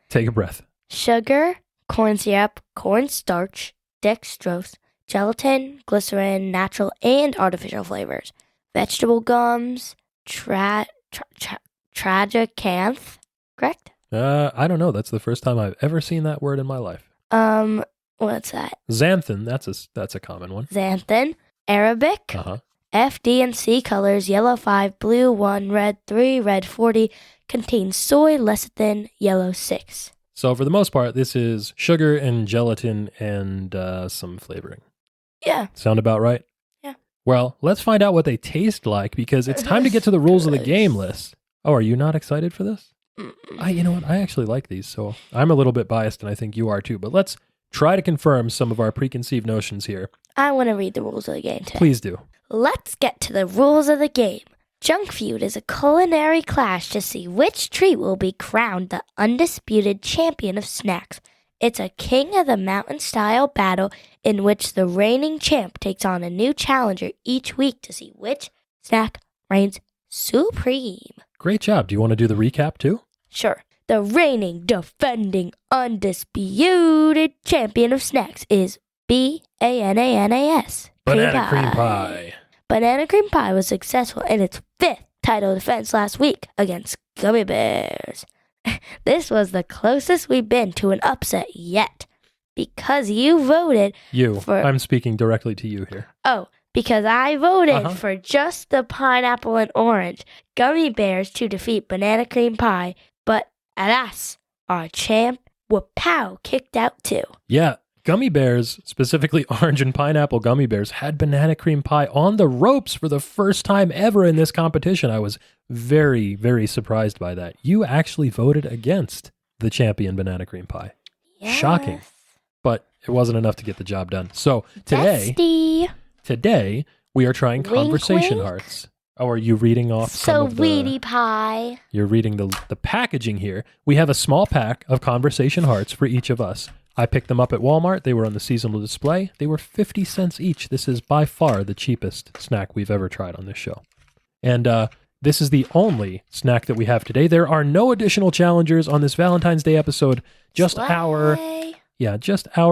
[SPEAKER 1] Take a breath.
[SPEAKER 2] Sugar, corn syrup, cornstarch, dextrose, gelatin, glycerin, natural and artificial flavors, vegetable gums, tragacanth, correct?
[SPEAKER 1] I don't know. That's the first time I've ever seen that word in my life.
[SPEAKER 2] What's that?
[SPEAKER 1] Xanthan, that's a common one.
[SPEAKER 2] Xanthan, Arabic, F, D, and C colors, yellow 5, blue 1, red 3, red 40, contains soy, lecithin, yellow 6.
[SPEAKER 1] So for the most part, this is sugar and gelatin and some flavoring.
[SPEAKER 2] Yeah.
[SPEAKER 1] Sound about right?
[SPEAKER 2] Yeah.
[SPEAKER 1] Well, let's find out what they taste like, because it's time to get to the rules of the game list. Oh, are you not excited for this? You know what? I actually like these, so I'm a little bit biased, and I think you are too. But let's try to confirm some of our preconceived notions here.
[SPEAKER 2] I want to read the rules of the game today.
[SPEAKER 1] Please do.
[SPEAKER 2] Let's get to the rules of the game. Junk Feud is a culinary clash to see which treat will be crowned the undisputed champion of snacks. It's a king of the mountain style battle in which the reigning champ takes on a new challenger each week to see which snack reigns supreme.
[SPEAKER 1] Great job. Do you want to do the recap too?
[SPEAKER 2] Sure. The reigning, defending, undisputed champion of snacks is BANANAS.
[SPEAKER 1] Banana cream pie.
[SPEAKER 2] Banana cream pie was successful in its 5th title defense last week against gummy bears. This was the closest we've been to an upset yet. Because you voted
[SPEAKER 1] I'm speaking directly to you here.
[SPEAKER 2] Oh, because I voted for just the pineapple and orange gummy bears to defeat banana cream pie, but alas, our champ Wapow kicked out too.
[SPEAKER 1] Yeah, gummy bears, specifically orange and pineapple gummy bears, had banana cream pie on the ropes for the first time ever in this competition. I was very, very surprised by that. You actually voted against the champion banana cream pie.
[SPEAKER 2] Yes.
[SPEAKER 1] Shocking. But it wasn't enough to get the job done. So today we are trying
[SPEAKER 2] Wink,
[SPEAKER 1] conversation
[SPEAKER 2] wink.
[SPEAKER 1] hearts. Oh, are you reading off some
[SPEAKER 2] So
[SPEAKER 1] of the...
[SPEAKER 2] weedy pie.
[SPEAKER 1] You're reading the packaging here. We have a small pack of conversation hearts for each of us. I picked them up at Walmart. They were on the seasonal display. They were 50 cents each. This is by far the cheapest snack we've ever tried on this show. And this is the only snack that we have today. There are no additional challengers on this Valentine's Day episode. Just our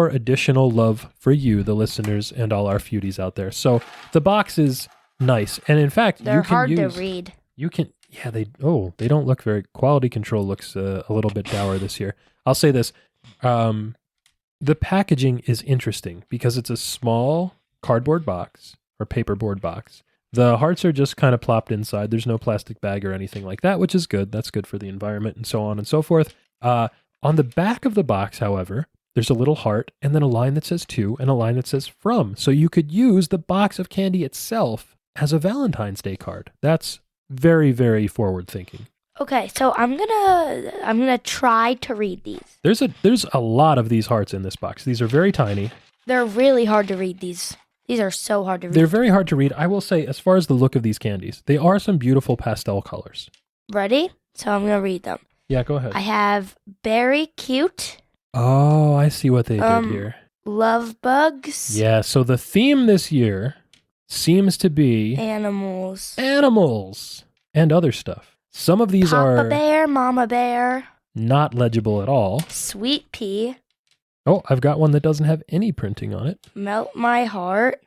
[SPEAKER 1] additional love for you, the listeners, and all our foodies out there. So the box is nice. And in fact,
[SPEAKER 2] They're hard to read.
[SPEAKER 1] You can, they don't look very, quality control looks a little bit dour this year. I'll say this, the packaging is interesting because it's a small cardboard box or paperboard box. The hearts are just kind of plopped inside. There's no plastic bag or anything like that, which is good. That's good for the environment and so on and so forth. On the back of the box, however, there's a little heart and then a line that says to and a line that says from. So you could use the box of candy itself as a Valentine's Day card. That's very, very forward thinking.
[SPEAKER 2] Okay, so I'm gonna try to read these.
[SPEAKER 1] There's a lot of these hearts in this box. These are very tiny.
[SPEAKER 2] They're really hard to read. These are so hard to read.
[SPEAKER 1] They're very hard to read. I will say, as far as the look of these candies, they are some beautiful pastel colors.
[SPEAKER 2] Ready? So I'm gonna read them.
[SPEAKER 1] Yeah, go ahead.
[SPEAKER 2] I have Berry Cute.
[SPEAKER 1] Oh, I see what they did here.
[SPEAKER 2] Love Bugs.
[SPEAKER 1] Yeah, so the theme this year seems to be
[SPEAKER 2] Animals
[SPEAKER 1] and other stuff. Some of these
[SPEAKER 2] Papa
[SPEAKER 1] are
[SPEAKER 2] Bear, Mama Bear.
[SPEAKER 1] Not legible at all.
[SPEAKER 2] Sweet Pea.
[SPEAKER 1] Oh, I've got one that doesn't have any printing on it.
[SPEAKER 2] Melt My Heart.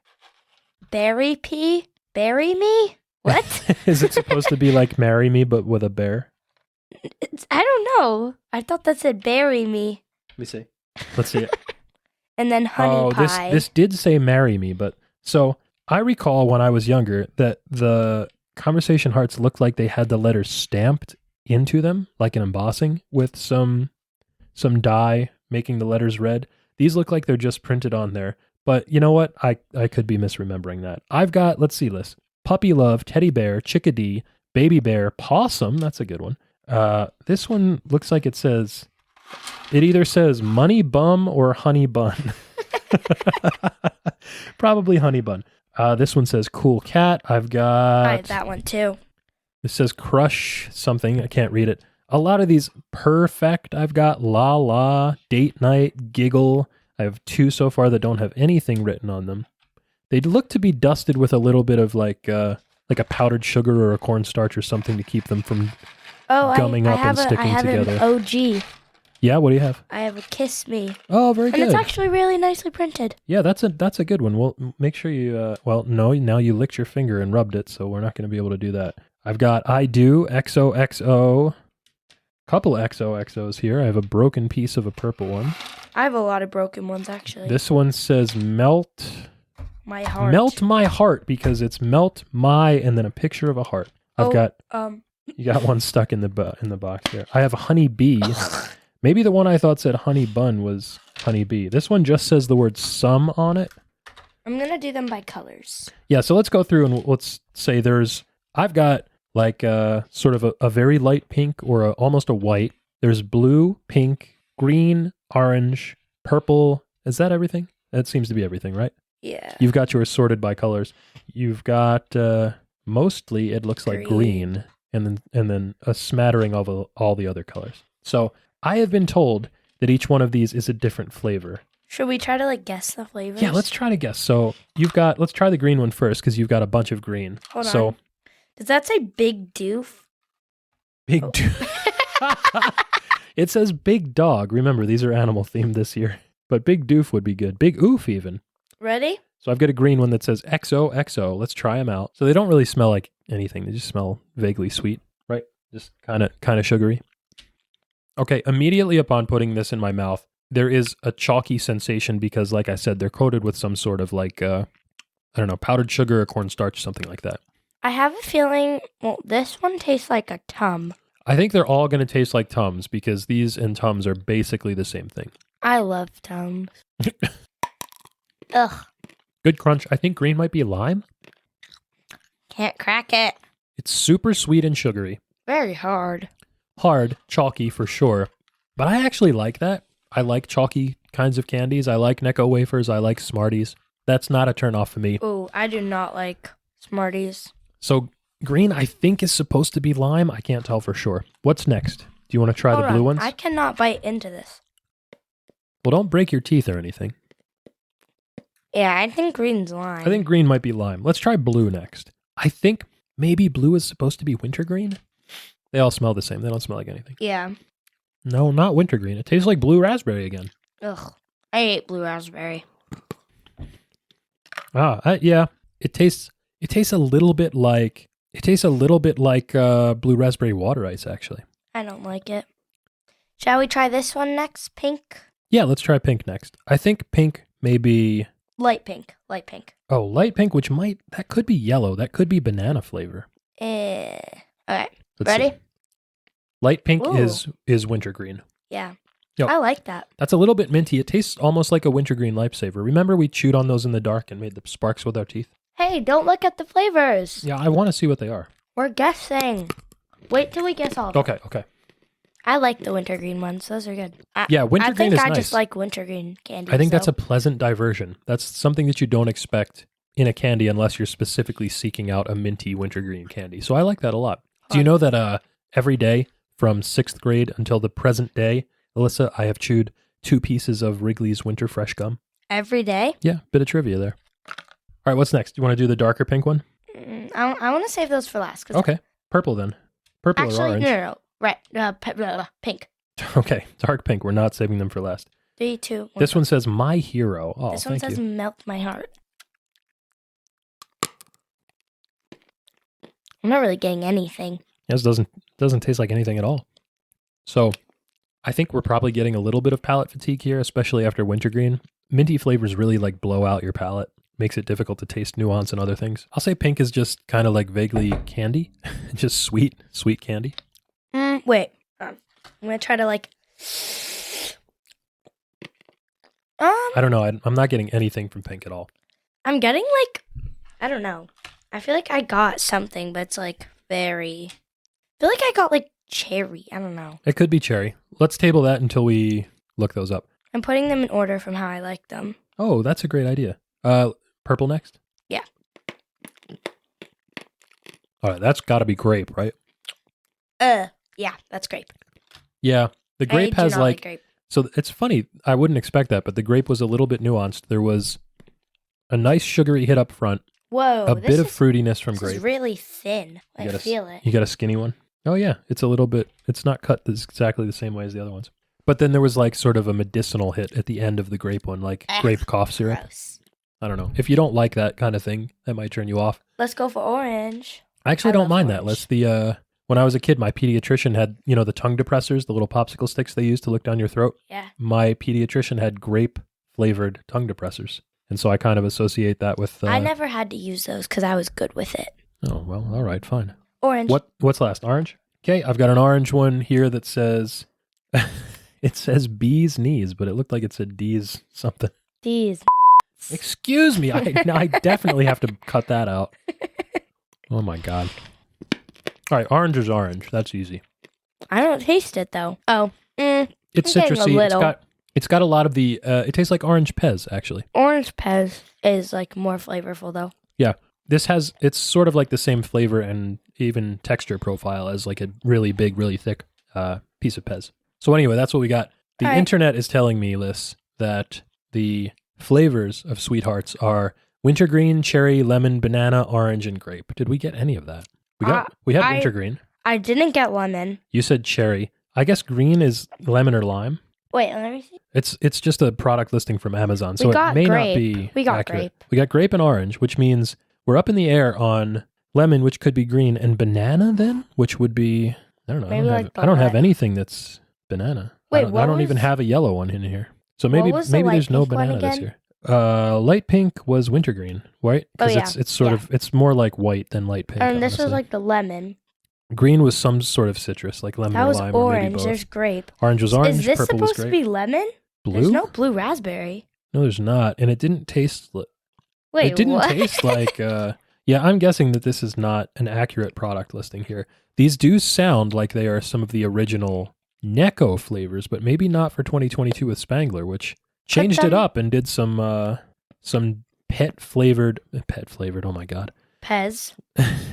[SPEAKER 2] Berry Pea. Bury Me? What?
[SPEAKER 1] Is it supposed to be like Marry Me but with a bear?
[SPEAKER 2] I don't know. I thought that said Bury Me.
[SPEAKER 1] Let me see. Let's see it.
[SPEAKER 2] And then Honey Pie.
[SPEAKER 1] This did say Marry Me, but so I recall when I was younger that the conversation hearts looked like they had the letters stamped into them, like an embossing with some dye making the letters red. These look like they're just printed on there. But you know what? I could be misremembering that. I've got, let's see this. Puppy Love, Teddy Bear, Chickadee, Baby Bear, Possum. That's a good one. This one looks like it either says Money Bum or Honey Bun. Probably Honey Bun. This one says Cool Cat. I have
[SPEAKER 2] that one too.
[SPEAKER 1] This says Crush something. I can't read it. A lot of these Perfect. I've got La La, Date Night, Giggle. I have two so far that don't have anything written on them. They look to be dusted with a little bit of like a powdered sugar or a cornstarch or something to keep them from gumming up and sticking together.
[SPEAKER 2] I have an OG.
[SPEAKER 1] Yeah, what do you have?
[SPEAKER 2] I have a Kiss Me.
[SPEAKER 1] Oh, very good.
[SPEAKER 2] And it's actually really nicely printed.
[SPEAKER 1] Yeah, that's a good one. Well, make sure you, no, now you licked your finger and rubbed it, so we're not going to be able to do that. I've got I Do, XOXO, couple XOXOs here. I have a broken piece of a purple one.
[SPEAKER 2] I have a lot of broken ones, actually.
[SPEAKER 1] This one says Melt
[SPEAKER 2] My Heart.
[SPEAKER 1] Melt My Heart, because it's Melt My and then a picture of a heart. You got one stuck in the box here. I have a Honey Bee. Maybe the one I thought said Honey Bun was Honey Bee. This one just says the word some on it.
[SPEAKER 2] I'm going to do them by colors.
[SPEAKER 1] Yeah, so let's go through and let's say I've got like sort of a very light pink or almost a white. There's blue, pink, green, orange, purple. Is that everything? That seems to be everything, right?
[SPEAKER 2] Yeah.
[SPEAKER 1] You've got yours sorted by colors. You've got mostly it looks like green and then a smattering of all the other colors. So I have been told that each one of these is a different flavor.
[SPEAKER 2] Should we try to guess the flavors?
[SPEAKER 1] Yeah, let's try to guess. So let's try the green one first because you've got a bunch of green.
[SPEAKER 2] Hold on. Does that say Big Doof?
[SPEAKER 1] Big Doof. It says Big Dog. Remember, these are animal themed this year. But Big Doof would be good. Big Oof even.
[SPEAKER 2] Ready?
[SPEAKER 1] So I've got a green one that says XOXO. Let's try them out. So they don't really smell like anything. They just smell vaguely sweet, right? Just kind of sugary. Okay, immediately upon putting this in my mouth, there is a chalky sensation because, like I said, they're coated with some sort of powdered sugar or cornstarch, something like that.
[SPEAKER 2] I have a feeling, this one tastes like a Tum.
[SPEAKER 1] I think they're all going to taste like Tums because these and Tums are basically the same thing.
[SPEAKER 2] I love Tums. Ugh.
[SPEAKER 1] Good crunch. I think green might be lime.
[SPEAKER 2] Can't crack it.
[SPEAKER 1] It's super sweet and sugary.
[SPEAKER 2] Very hard.
[SPEAKER 1] Hard, chalky for sure. But I actually like that. I like chalky kinds of candies. I like Necco wafers. I like Smarties. That's not a turn off for me.
[SPEAKER 2] Ooh, I do not like Smarties.
[SPEAKER 1] So green, I think, is supposed to be lime. I can't tell for sure. What's next? Do you want to try the blue ones?
[SPEAKER 2] I cannot bite into this.
[SPEAKER 1] Well, don't break your teeth or anything.
[SPEAKER 2] Yeah, I think green's lime.
[SPEAKER 1] I think green might be lime. Let's try blue next. I think maybe blue is supposed to be wintergreen. They all smell the same. They don't smell like anything.
[SPEAKER 2] Yeah.
[SPEAKER 1] No, not wintergreen. It tastes like blue raspberry again.
[SPEAKER 2] Ugh. I hate blue raspberry.
[SPEAKER 1] Yeah. It tastes a little bit like blue raspberry water ice, actually.
[SPEAKER 2] I don't like it. Shall we try this one next? Pink?
[SPEAKER 1] Yeah, let's try pink next. I think pink may be
[SPEAKER 2] Light pink. Light pink.
[SPEAKER 1] Oh, light pink, that could be yellow. That could be banana flavor.
[SPEAKER 2] Okay.
[SPEAKER 1] Let's
[SPEAKER 2] Ready?
[SPEAKER 1] see. Light pink
[SPEAKER 2] Ooh.
[SPEAKER 1] is wintergreen.
[SPEAKER 2] Yeah.
[SPEAKER 1] Yep.
[SPEAKER 2] I like that.
[SPEAKER 1] That's a little bit minty. It tastes almost like a wintergreen lifesaver. Remember we chewed on those in the dark and made the sparks with our teeth?
[SPEAKER 2] Hey, don't look at the flavors.
[SPEAKER 1] Yeah, I want to see what they are.
[SPEAKER 2] We're guessing. Wait till we guess all of them.
[SPEAKER 1] Okay.
[SPEAKER 2] I like the wintergreen ones. Those are good.
[SPEAKER 1] Yeah, wintergreen is
[SPEAKER 2] I think I
[SPEAKER 1] nice.
[SPEAKER 2] just like wintergreen candy.
[SPEAKER 1] I think that's a pleasant diversion. That's something that you don't expect in a candy unless you're specifically seeking out a minty wintergreen candy. So I like that a lot. Do you know that every day from 6th grade until the present day, Alyssa, I have chewed 2 pieces of Wrigley's Winter Fresh Gum?
[SPEAKER 2] Every day?
[SPEAKER 1] Yeah, bit of trivia there. All right, what's next? Do you want to do the darker pink one?
[SPEAKER 2] I want to save those for last.
[SPEAKER 1] Okay, purple then. Purple or orange?
[SPEAKER 2] No. Right. Pink.
[SPEAKER 1] Okay, dark pink. We're not saving them for last.
[SPEAKER 2] 3, 2, 1.
[SPEAKER 1] This one says My Hero. Oh,
[SPEAKER 2] this one
[SPEAKER 1] thank
[SPEAKER 2] says
[SPEAKER 1] you.
[SPEAKER 2] Melt My Heart. I'm not really getting anything.
[SPEAKER 1] This doesn't taste like anything at all. So I think we're probably getting a little bit of palate fatigue here, especially after wintergreen. Minty flavors really like blow out your palate. Makes it difficult to taste nuance and other things. I'll say pink is just kind of like vaguely candy. Just sweet candy.
[SPEAKER 2] Wait. I'm going to try to
[SPEAKER 1] I don't know. I'm not getting anything from pink at all.
[SPEAKER 2] I'm getting I don't know. I feel like I got something, but it's very... I feel like I got cherry. I don't know.
[SPEAKER 1] It could be cherry. Let's table that until we look those up.
[SPEAKER 2] I'm putting them in order from how I like them.
[SPEAKER 1] Oh, that's a great idea. Purple next?
[SPEAKER 2] Yeah.
[SPEAKER 1] All right, that's got to be grape, right?
[SPEAKER 2] Yeah, that's grape.
[SPEAKER 1] Yeah, the grape
[SPEAKER 2] I
[SPEAKER 1] has
[SPEAKER 2] do not like grape.
[SPEAKER 1] So it's funny. I wouldn't expect that, but the grape was a little bit nuanced. There was a nice sugary hit up front.
[SPEAKER 2] Whoa.
[SPEAKER 1] A bit of fruitiness from
[SPEAKER 2] this
[SPEAKER 1] grape.
[SPEAKER 2] is really thin. I feel it.
[SPEAKER 1] You got a skinny one? Oh, yeah. It's a little bit, it's not cut exactly the same way as the other ones. But then there was sort of a medicinal hit at the end of the grape one, grape cough syrup.
[SPEAKER 2] Gross.
[SPEAKER 1] I don't know. If you don't like that kind of thing, that might turn you off.
[SPEAKER 2] Let's go for orange.
[SPEAKER 1] I actually don't mind
[SPEAKER 2] orange.
[SPEAKER 1] that. When I was a kid, my pediatrician had, the tongue depressors, the little popsicle sticks they use to look down your throat.
[SPEAKER 2] Yeah.
[SPEAKER 1] My pediatrician had grape flavored tongue depressors. And so I kind of associate that with...
[SPEAKER 2] I never had to use those because I was good with it.
[SPEAKER 1] Oh, well, all right, fine.
[SPEAKER 2] Orange.
[SPEAKER 1] What's last? Orange? Okay, I've got an orange one here that says... it says bee's knees, but it looked like it said D's something.
[SPEAKER 2] These.
[SPEAKER 1] Excuse me. I definitely have to cut that out. Oh, my God. All right, orange is orange. That's easy.
[SPEAKER 2] I don't taste it, though. Oh.
[SPEAKER 1] It's
[SPEAKER 2] I'm getting
[SPEAKER 1] citrusy.
[SPEAKER 2] a little.
[SPEAKER 1] It's got a lot of the... it tastes like orange Pez, actually.
[SPEAKER 2] Orange Pez is more flavorful, though.
[SPEAKER 1] Yeah. It's sort of like the same flavor and even texture profile as a really big, really thick piece of Pez. So anyway, that's what we got. The internet is telling me, Liz, that the flavors of Sweethearts are wintergreen, cherry, lemon, banana, orange, and grape. Did we get any of that? We had wintergreen.
[SPEAKER 2] I didn't get lemon.
[SPEAKER 1] You said cherry. I guess green is lemon or lime.
[SPEAKER 2] Wait, let me see.
[SPEAKER 1] It's just a product listing from Amazon, so it may not be
[SPEAKER 2] We got
[SPEAKER 1] accurate.
[SPEAKER 2] grape.
[SPEAKER 1] We got grape and orange, which means we're up in the air on lemon, which could be green, and banana then, which would be, I don't know.
[SPEAKER 2] Maybe
[SPEAKER 1] I don't have anything that's banana.
[SPEAKER 2] Wait,
[SPEAKER 1] I don't even have a yellow one in here. So maybe
[SPEAKER 2] was the light
[SPEAKER 1] there's no
[SPEAKER 2] pink one
[SPEAKER 1] banana this
[SPEAKER 2] again?
[SPEAKER 1] year. Light pink was wintergreen, right? Because it's more like white than light pink.
[SPEAKER 2] And this was
[SPEAKER 1] honestly.
[SPEAKER 2] the lemon.
[SPEAKER 1] Green was some sort of citrus, like lemon
[SPEAKER 2] That
[SPEAKER 1] or
[SPEAKER 2] was
[SPEAKER 1] lime or maybe
[SPEAKER 2] orange.
[SPEAKER 1] both.
[SPEAKER 2] There's grape.
[SPEAKER 1] Orange was orange,
[SPEAKER 2] Is this
[SPEAKER 1] purple was
[SPEAKER 2] supposed
[SPEAKER 1] grape.
[SPEAKER 2] to be lemon?
[SPEAKER 1] Blue?
[SPEAKER 2] There's no blue raspberry.
[SPEAKER 1] No, there's not. And it didn't taste...
[SPEAKER 2] Wait,
[SPEAKER 1] it didn't
[SPEAKER 2] what?
[SPEAKER 1] taste like... yeah, I'm guessing that this is not an accurate product listing here. These do sound like they are some of the original Necco flavors, but maybe not for 2022 with Spangler, which changed it up and did some pet-flavored... oh my God.
[SPEAKER 2] Pez.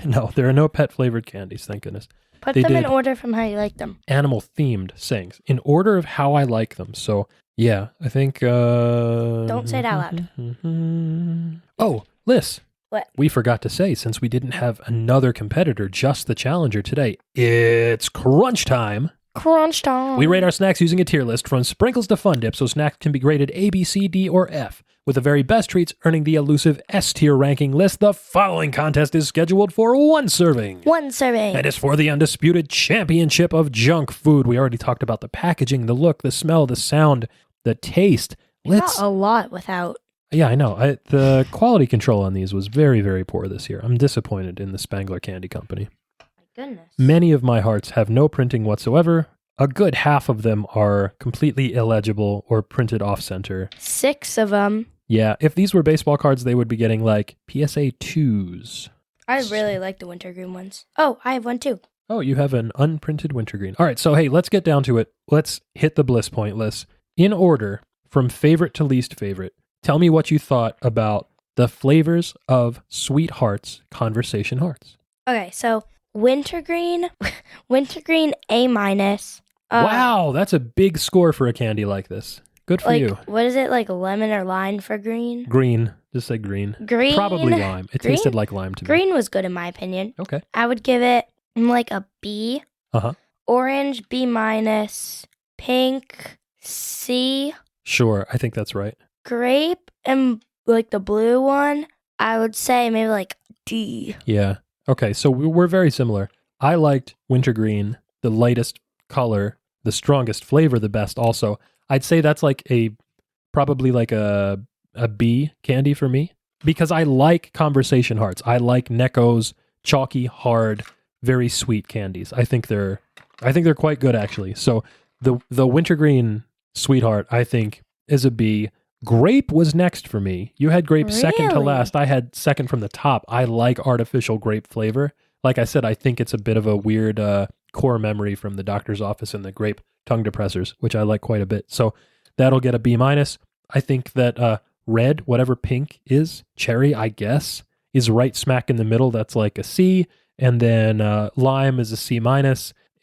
[SPEAKER 1] No, there are no pet-flavored candies, thank goodness.
[SPEAKER 2] Put
[SPEAKER 1] They
[SPEAKER 2] them in
[SPEAKER 1] did.
[SPEAKER 2] order from how you like them.
[SPEAKER 1] Animal-themed sayings, in order of how I like them. So, yeah, I think...
[SPEAKER 2] Don't say it out loud.
[SPEAKER 1] Oh, Liz.
[SPEAKER 2] What?
[SPEAKER 1] We forgot to say, since we didn't have another competitor, just the challenger today, it's crunch time.
[SPEAKER 2] Crunch time.
[SPEAKER 1] We rate our snacks using a tier list from sprinkles to fun dip, so snacks can be graded A, B, C, D, or F, with the very best treats earning the elusive S tier ranking list. The following contest is scheduled for 1 serving.
[SPEAKER 2] 1 serving.
[SPEAKER 1] And is for the undisputed championship of junk food. We already talked about the packaging, the look, the smell, the sound, the taste.
[SPEAKER 2] Not a lot without.
[SPEAKER 1] Yeah, I know. The quality control on these was very, very poor this year. I'm disappointed in the Spangler Candy Company.
[SPEAKER 2] My goodness.
[SPEAKER 1] Many of my hearts have no printing whatsoever. A good half of them are completely illegible or printed off-center.
[SPEAKER 2] 6 of them.
[SPEAKER 1] Yeah, if these were baseball cards, they would be getting like PSA 2s.
[SPEAKER 2] I really like the wintergreen ones. Oh, I have one too.
[SPEAKER 1] Oh, you have an unprinted wintergreen. All right, so hey, let's get down to it. Let's hit the bliss point list. In order, from favorite to least favorite, tell me what you thought about the flavors of Sweetheart's Conversation Hearts.
[SPEAKER 2] Okay, so wintergreen A-.
[SPEAKER 1] Wow, that's a big score for a candy like this. Good for you.
[SPEAKER 2] What is it, like lemon or lime for green?
[SPEAKER 1] Green. Just say green.
[SPEAKER 2] Green.
[SPEAKER 1] Probably lime. It tasted like lime to me.
[SPEAKER 2] Green was good in my opinion.
[SPEAKER 1] Okay.
[SPEAKER 2] I would give it like a B.
[SPEAKER 1] Uh-huh.
[SPEAKER 2] Orange, B-. Pink, C.
[SPEAKER 1] Sure, I think that's right.
[SPEAKER 2] Grape and like the blue one, I would say maybe like D.
[SPEAKER 1] Yeah. Okay, so we're very similar. I liked wintergreen, the lightest color, the strongest flavor, the best also. I'd say that's like probably like a B candy for me because I like Conversation Hearts. I like Necco's chalky, hard, very sweet candies. I think they're quite good actually. So the wintergreen Sweetheart, I think, is a B. Grape was next for me. You had grape second to
[SPEAKER 2] Really?
[SPEAKER 1] last. I had second from the top. I like artificial grape flavor. Like I said, I think it's a bit of a weird core memory from the doctor's office and the grape tongue depressors, which I like quite a bit. So that'll get a B-. I think that red, whatever pink is, cherry, I guess, is right smack in the middle. That's like a C. And then lime is a C-.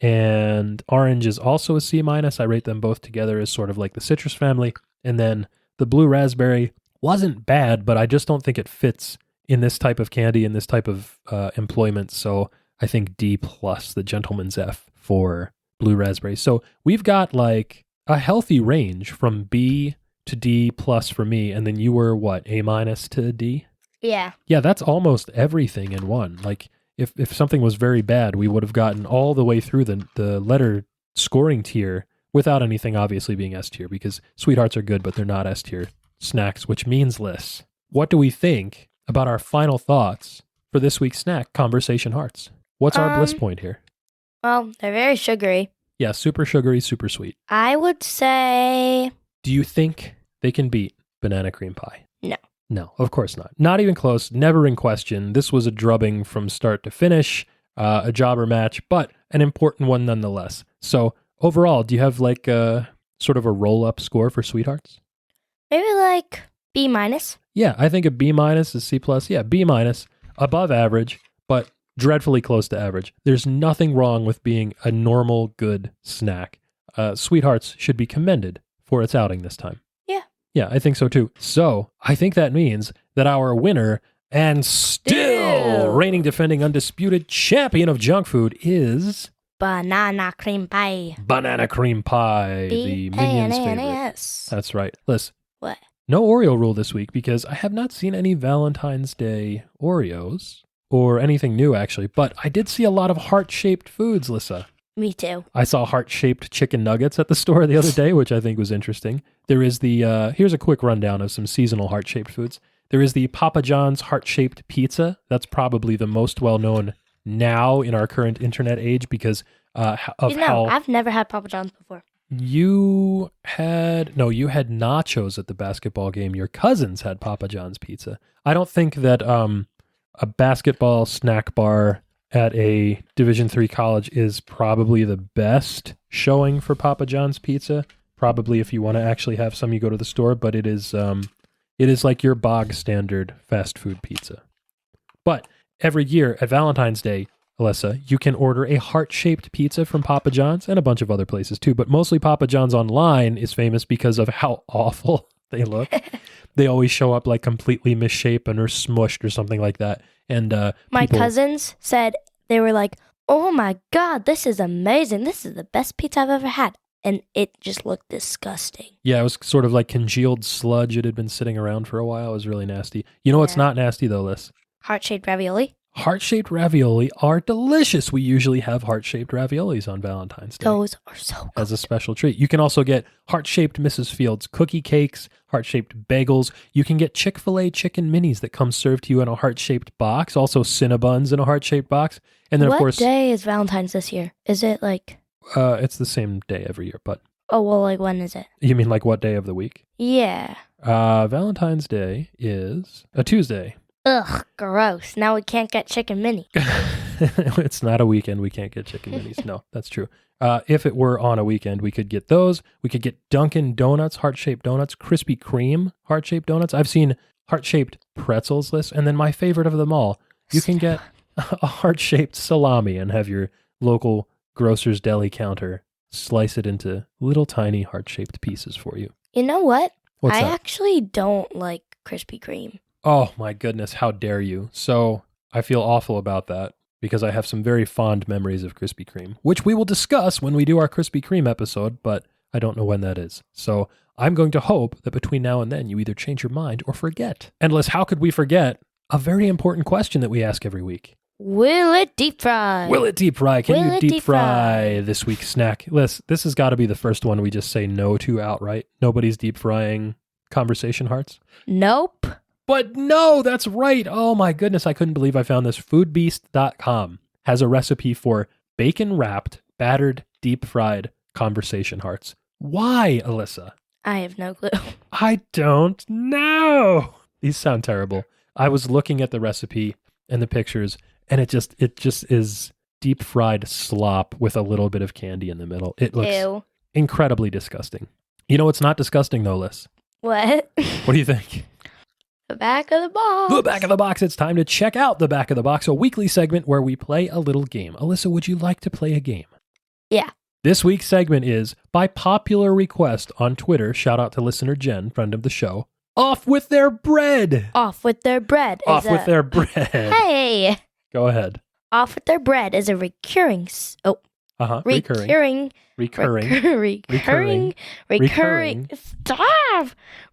[SPEAKER 1] And orange is also a C-. I rate them both together as sort of like the citrus family. And then the blue raspberry wasn't bad, but I just don't think it fits in this type of candy, in this type of employment. So I think D+, the gentleman's F for blue raspberry. So we've got like a healthy range from B to D+ for me. And then you were what, A- to D?
[SPEAKER 2] Yeah.
[SPEAKER 1] Yeah, that's almost everything in one. Like if something was very bad, we would have gotten all the way through the letter scoring tier without anything obviously being S tier, because Sweethearts are good, but they're not S tier snacks, which means Liz, what do we think about our final thoughts for this week's snack, Conversation Hearts? What's our bliss point here?
[SPEAKER 2] Well, they're very sugary.
[SPEAKER 1] Yeah, super sugary, super sweet.
[SPEAKER 2] I would say
[SPEAKER 1] Do you think they can beat banana cream pie?
[SPEAKER 2] no.
[SPEAKER 1] No, of course not. Not even close, never in question. This was a drubbing from start to finish, a jobber match, but an important one nonetheless. So overall, do you have like a sort of a roll-up score for Sweethearts?
[SPEAKER 2] Maybe like B-.
[SPEAKER 1] Yeah, I think a B- is C+. Yeah, B-, above average, but dreadfully close to average. There's nothing wrong with being a normal, good snack. Sweethearts should be commended for its outing this time.
[SPEAKER 2] Yeah.
[SPEAKER 1] Yeah, I think so too. So I think that means that our winner and still reigning defending undisputed champion of junk food is
[SPEAKER 2] Banana cream pie.
[SPEAKER 1] banana cream pie, the Minions' favorite.
[SPEAKER 2] B-A-N-A-N-A-S.
[SPEAKER 1] That's right. Liz,
[SPEAKER 2] What?
[SPEAKER 1] no Oreo rule this week because I have not seen any Valentine's Day Oreos or anything new actually, but I did see a lot of heart-shaped foods, Lissa.
[SPEAKER 2] Me too.
[SPEAKER 1] I saw heart-shaped chicken nuggets at the store the other day, which I think was interesting. There is the, here's a quick rundown of some seasonal heart-shaped foods. There is the Papa John's heart-shaped pizza. That's probably the most well-known now in our current internet age because of how...
[SPEAKER 2] I've never had Papa John's before.
[SPEAKER 1] You had nachos at the basketball game. Your cousins had Papa John's pizza. I don't think that a basketball snack bar at a Division III college is probably the best showing for Papa John's pizza. Probably if you want to actually have some, you go to the store, but it is like your bog standard fast food pizza. But every year at Valentine's Day, Alyssa, you can order a heart-shaped pizza from Papa John's and a bunch of other places too, but mostly Papa John's online is famous because of how awful they look. They always show up like completely misshapen or smushed or something like that. And
[SPEAKER 2] my cousins said, they were like, oh my God, this is amazing. This is the best pizza I've ever had. And it just looked disgusting.
[SPEAKER 1] Yeah, it was sort of like congealed sludge. It had been sitting around for a while. It was really nasty. You know what's not nasty though, Liz?
[SPEAKER 2] Heart-shaped ravioli.
[SPEAKER 1] Heart-shaped ravioli are delicious. We usually have heart-shaped raviolis on Valentine's Day.
[SPEAKER 2] Those are so good.
[SPEAKER 1] As a special treat. You can also get heart-shaped Mrs. Fields cookie cakes, heart-shaped bagels. You can get Chick-fil-A chicken minis that come served to you in a heart-shaped box. Also Cinnabons in a heart-shaped box. And then, of course,
[SPEAKER 2] what day is Valentine's this year? Is it like...
[SPEAKER 1] it's the same day every year, but...
[SPEAKER 2] Oh, well, like when is it?
[SPEAKER 1] You mean like what day of the week?
[SPEAKER 2] Yeah.
[SPEAKER 1] Valentine's Day is a Tuesday.
[SPEAKER 2] Ugh, gross. Now we can't get chicken mini.
[SPEAKER 1] It's not a weekend. We can't get chicken minis. No, that's true. If it were on a weekend, we could get those. We could get Dunkin' Donuts, heart-shaped donuts, Krispy Kreme, heart-shaped donuts. I've seen heart-shaped pretzels list. And then my favorite of them all, you can get a heart-shaped salami and have your local grocer's deli counter slice it into little tiny heart-shaped pieces for you.
[SPEAKER 2] You know what?
[SPEAKER 1] What's that?
[SPEAKER 2] I actually don't like Krispy Kreme.
[SPEAKER 1] Oh my goodness, how dare you. So I feel awful about that because I have some very fond memories of Krispy Kreme, which we will discuss when we do our Krispy Kreme episode, but I don't know when that is. So I'm going to hope that between now and then you either change your mind or forget. And Liz, how could we forget a very important question that we ask every week?
[SPEAKER 2] Will it deep fry?
[SPEAKER 1] Will it deep fry? Can
[SPEAKER 2] Will
[SPEAKER 1] you
[SPEAKER 2] it
[SPEAKER 1] deep fry this week's snack? Liz, this has got to be the first one we just say no to outright. Nobody's deep frying conversation hearts?
[SPEAKER 2] Nope.
[SPEAKER 1] But no, that's right. Oh my goodness, I couldn't believe I found this. Foodbeast.com has a recipe for bacon-wrapped, battered, deep-fried conversation hearts. Why, Alyssa?
[SPEAKER 2] I have no clue.
[SPEAKER 1] I don't know. These sound terrible. I was looking at the recipe and the pictures, and it just is deep-fried slop with a little bit of candy in the middle. It looks incredibly disgusting. You know what's not disgusting, though, Liz?
[SPEAKER 2] What?
[SPEAKER 1] What do you think?
[SPEAKER 2] The back of the box.
[SPEAKER 1] The back of the box. It's time to check out the back of the box, a weekly segment where we play a little game. Alyssa, would you like to play a game?
[SPEAKER 2] Yeah.
[SPEAKER 1] This week's segment is, by popular request on Twitter, shout out to listener Jen, friend of the show, Off with Their Bread.
[SPEAKER 2] Off with Their Bread.
[SPEAKER 1] Off with Their Bread.
[SPEAKER 2] Hey.
[SPEAKER 1] Go ahead.
[SPEAKER 2] Off with Their Bread is a recurring. Recurring. Stop!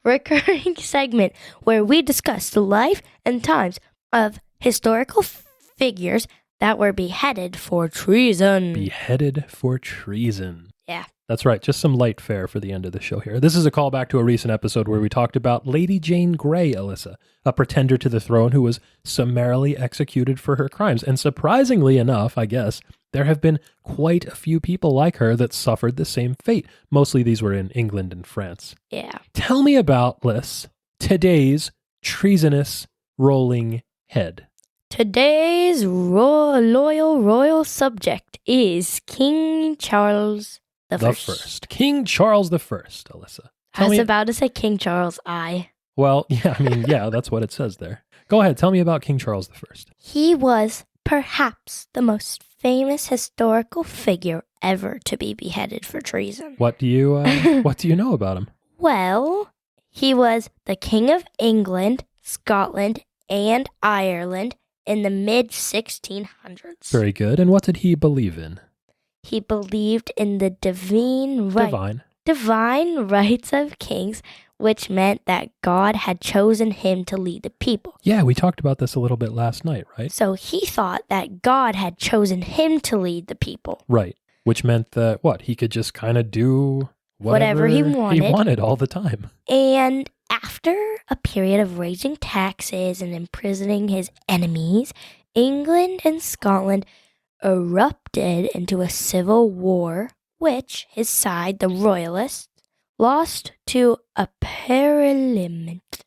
[SPEAKER 2] Recurring segment where we discuss the life and times of historical figures that were beheaded for treason.
[SPEAKER 1] Beheaded for treason.
[SPEAKER 2] Yeah.
[SPEAKER 1] That's right. Just some light fare for the end of the show here. This is a callback to a recent episode where we talked about Lady Jane Grey, Alyssa, a pretender to the throne who was summarily executed for her crimes. And surprisingly enough, I guess, there have been quite a few people like her that suffered the same fate. Mostly these were in England and France.
[SPEAKER 2] Yeah.
[SPEAKER 1] Tell me about, Liz, today's treasonous rolling head.
[SPEAKER 2] Today's royal subject is King Charles the First.
[SPEAKER 1] King Charles the First, Alyssa.
[SPEAKER 2] I was about to say King Charles I.
[SPEAKER 1] Well, yeah, I mean, yeah, that's what it says there. Go ahead, tell me about King Charles the First.
[SPEAKER 2] He was perhaps the most famous historical figure ever to be beheaded for treason.
[SPEAKER 1] What do you know about him?
[SPEAKER 2] Well, he was the King of England, Scotland, and Ireland in the mid-1600s.
[SPEAKER 1] Very good. And what did he believe in?
[SPEAKER 2] He believed in the divine rights of kings, which meant that God had chosen him to lead the people.
[SPEAKER 1] Yeah, we talked about this a little bit last night, right?
[SPEAKER 2] So he thought that God had chosen him to lead the people.
[SPEAKER 1] Right, which meant that, he could just kind of do whatever
[SPEAKER 2] he wanted.
[SPEAKER 1] He wanted all the time.
[SPEAKER 2] And after a period of raising taxes and imprisoning his enemies, England and Scotland erupted into a civil war which his side, the Royalists, lost to a
[SPEAKER 1] Parliament.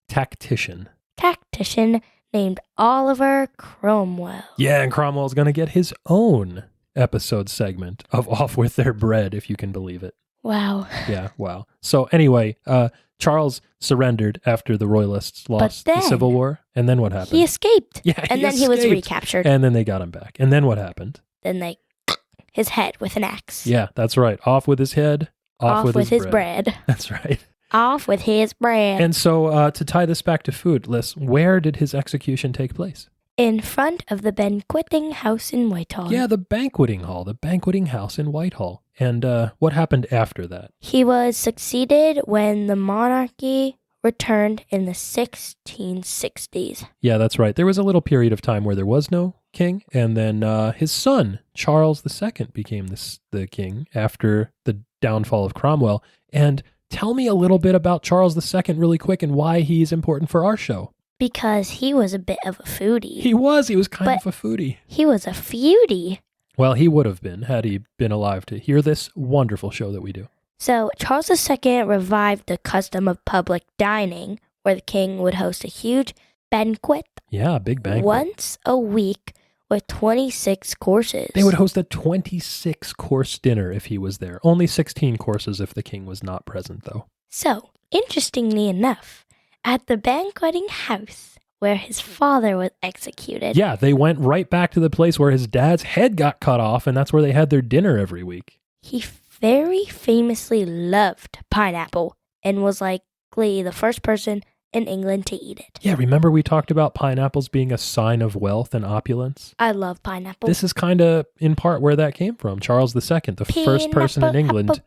[SPEAKER 2] Tactician
[SPEAKER 1] Tactician.
[SPEAKER 2] named Oliver Cromwell.
[SPEAKER 1] Yeah, and Cromwell's going to get his own episode segment of Off With Their Bread, if you can believe it.
[SPEAKER 2] Wow.
[SPEAKER 1] Yeah, wow. So anyway, Charles surrendered after the Royalists lost the Civil War. And then what happened?
[SPEAKER 2] He escaped.
[SPEAKER 1] Yeah,
[SPEAKER 2] and then he was recaptured.
[SPEAKER 1] And then they got him back. And then what happened?
[SPEAKER 2] Then his head with an axe.
[SPEAKER 1] Yeah, that's right. Off with his head, off with his bread. That's right.
[SPEAKER 2] Off with his bread.
[SPEAKER 1] And so to tie this back to food, Liz, where did his execution take place?
[SPEAKER 2] In front of the banqueting house in Whitehall.
[SPEAKER 1] Yeah, the banqueting house in Whitehall. And what happened after that?
[SPEAKER 2] He was succeeded when the monarchy returned in the 1660s.
[SPEAKER 1] Yeah, that's right. There was a little period of time where there was no king, and then his son, Charles II, became the king after the downfall of Cromwell. And tell me a little bit about Charles II really quick and why he's important for our show.
[SPEAKER 2] Because he was a bit of a foodie.
[SPEAKER 1] He was kind of a foodie.
[SPEAKER 2] He was a feudie.
[SPEAKER 1] Well, he would have been had he been alive to hear this wonderful show that we do.
[SPEAKER 2] So Charles II revived the custom of public dining, where the king would host a huge banquet.
[SPEAKER 1] Yeah, a big banquet.
[SPEAKER 2] Once a week with 26 courses.
[SPEAKER 1] They would host a 26-course dinner if he was there. Only 16 courses if the king was not present, though.
[SPEAKER 2] So, interestingly enough, at the banqueting house where his father was executed.
[SPEAKER 1] Yeah, they went right back to the place where his dad's head got cut off, and that's where they had their dinner every week.
[SPEAKER 2] He very famously loved pineapple and was likely the first person in England to eat it.
[SPEAKER 1] Yeah, remember we talked about pineapples being a sign of wealth and opulence?
[SPEAKER 2] I love pineapple.
[SPEAKER 1] This is kind of in part where that came from. Charles II, the first person in England,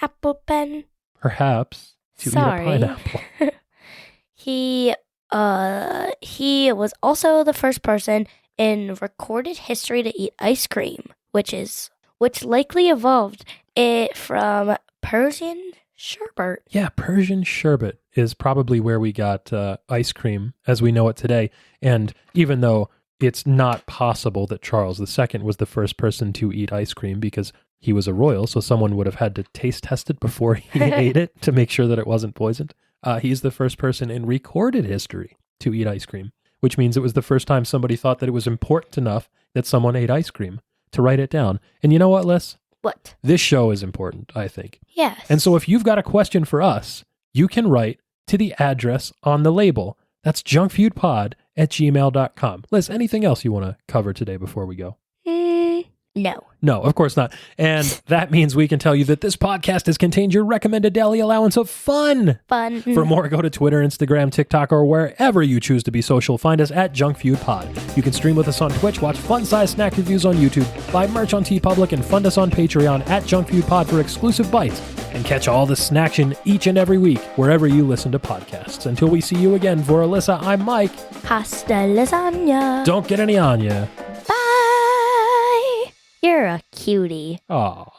[SPEAKER 2] apple pen.
[SPEAKER 1] Perhaps, to eat a pineapple.
[SPEAKER 2] He was also the first person in recorded history to eat ice cream, which likely evolved it from Persian sherbet.
[SPEAKER 1] Yeah, Persian sherbet is probably where we got ice cream as we know it today. And even though it's not possible that Charles II was the first person to eat ice cream because he was a royal, so someone would have had to taste test it before he ate it to make sure that it wasn't poisoned. He's the first person in recorded history to eat ice cream, which means it was the first time somebody thought that it was important enough that someone ate ice cream to write it down. And you know what, Les?
[SPEAKER 2] What?
[SPEAKER 1] This show is important, I think.
[SPEAKER 2] Yes.
[SPEAKER 1] And so if you've got a question for us, you can write to the address on the label. That's junkfoodpod@gmail.com. Liz, anything else you want to cover today before we go?
[SPEAKER 2] No.
[SPEAKER 1] No, of course not. And that means we can tell you that this podcast has contained your recommended daily allowance of fun. For more, go to Twitter, Instagram, TikTok, or wherever you choose to be social. Find us at JunkFoodPod. You can stream with us on Twitch, watch fun-sized snack reviews on YouTube, buy merch on TeePublic, and fund us on Patreon at JunkFoodPod for exclusive bites, and catch all the snaction each and every week wherever you listen to podcasts. Until we see you again, for Alyssa, I'm Mike.
[SPEAKER 2] Hasta lasagna.
[SPEAKER 1] Don't get any on ya.
[SPEAKER 2] Bye. You're a cutie.
[SPEAKER 1] Aw.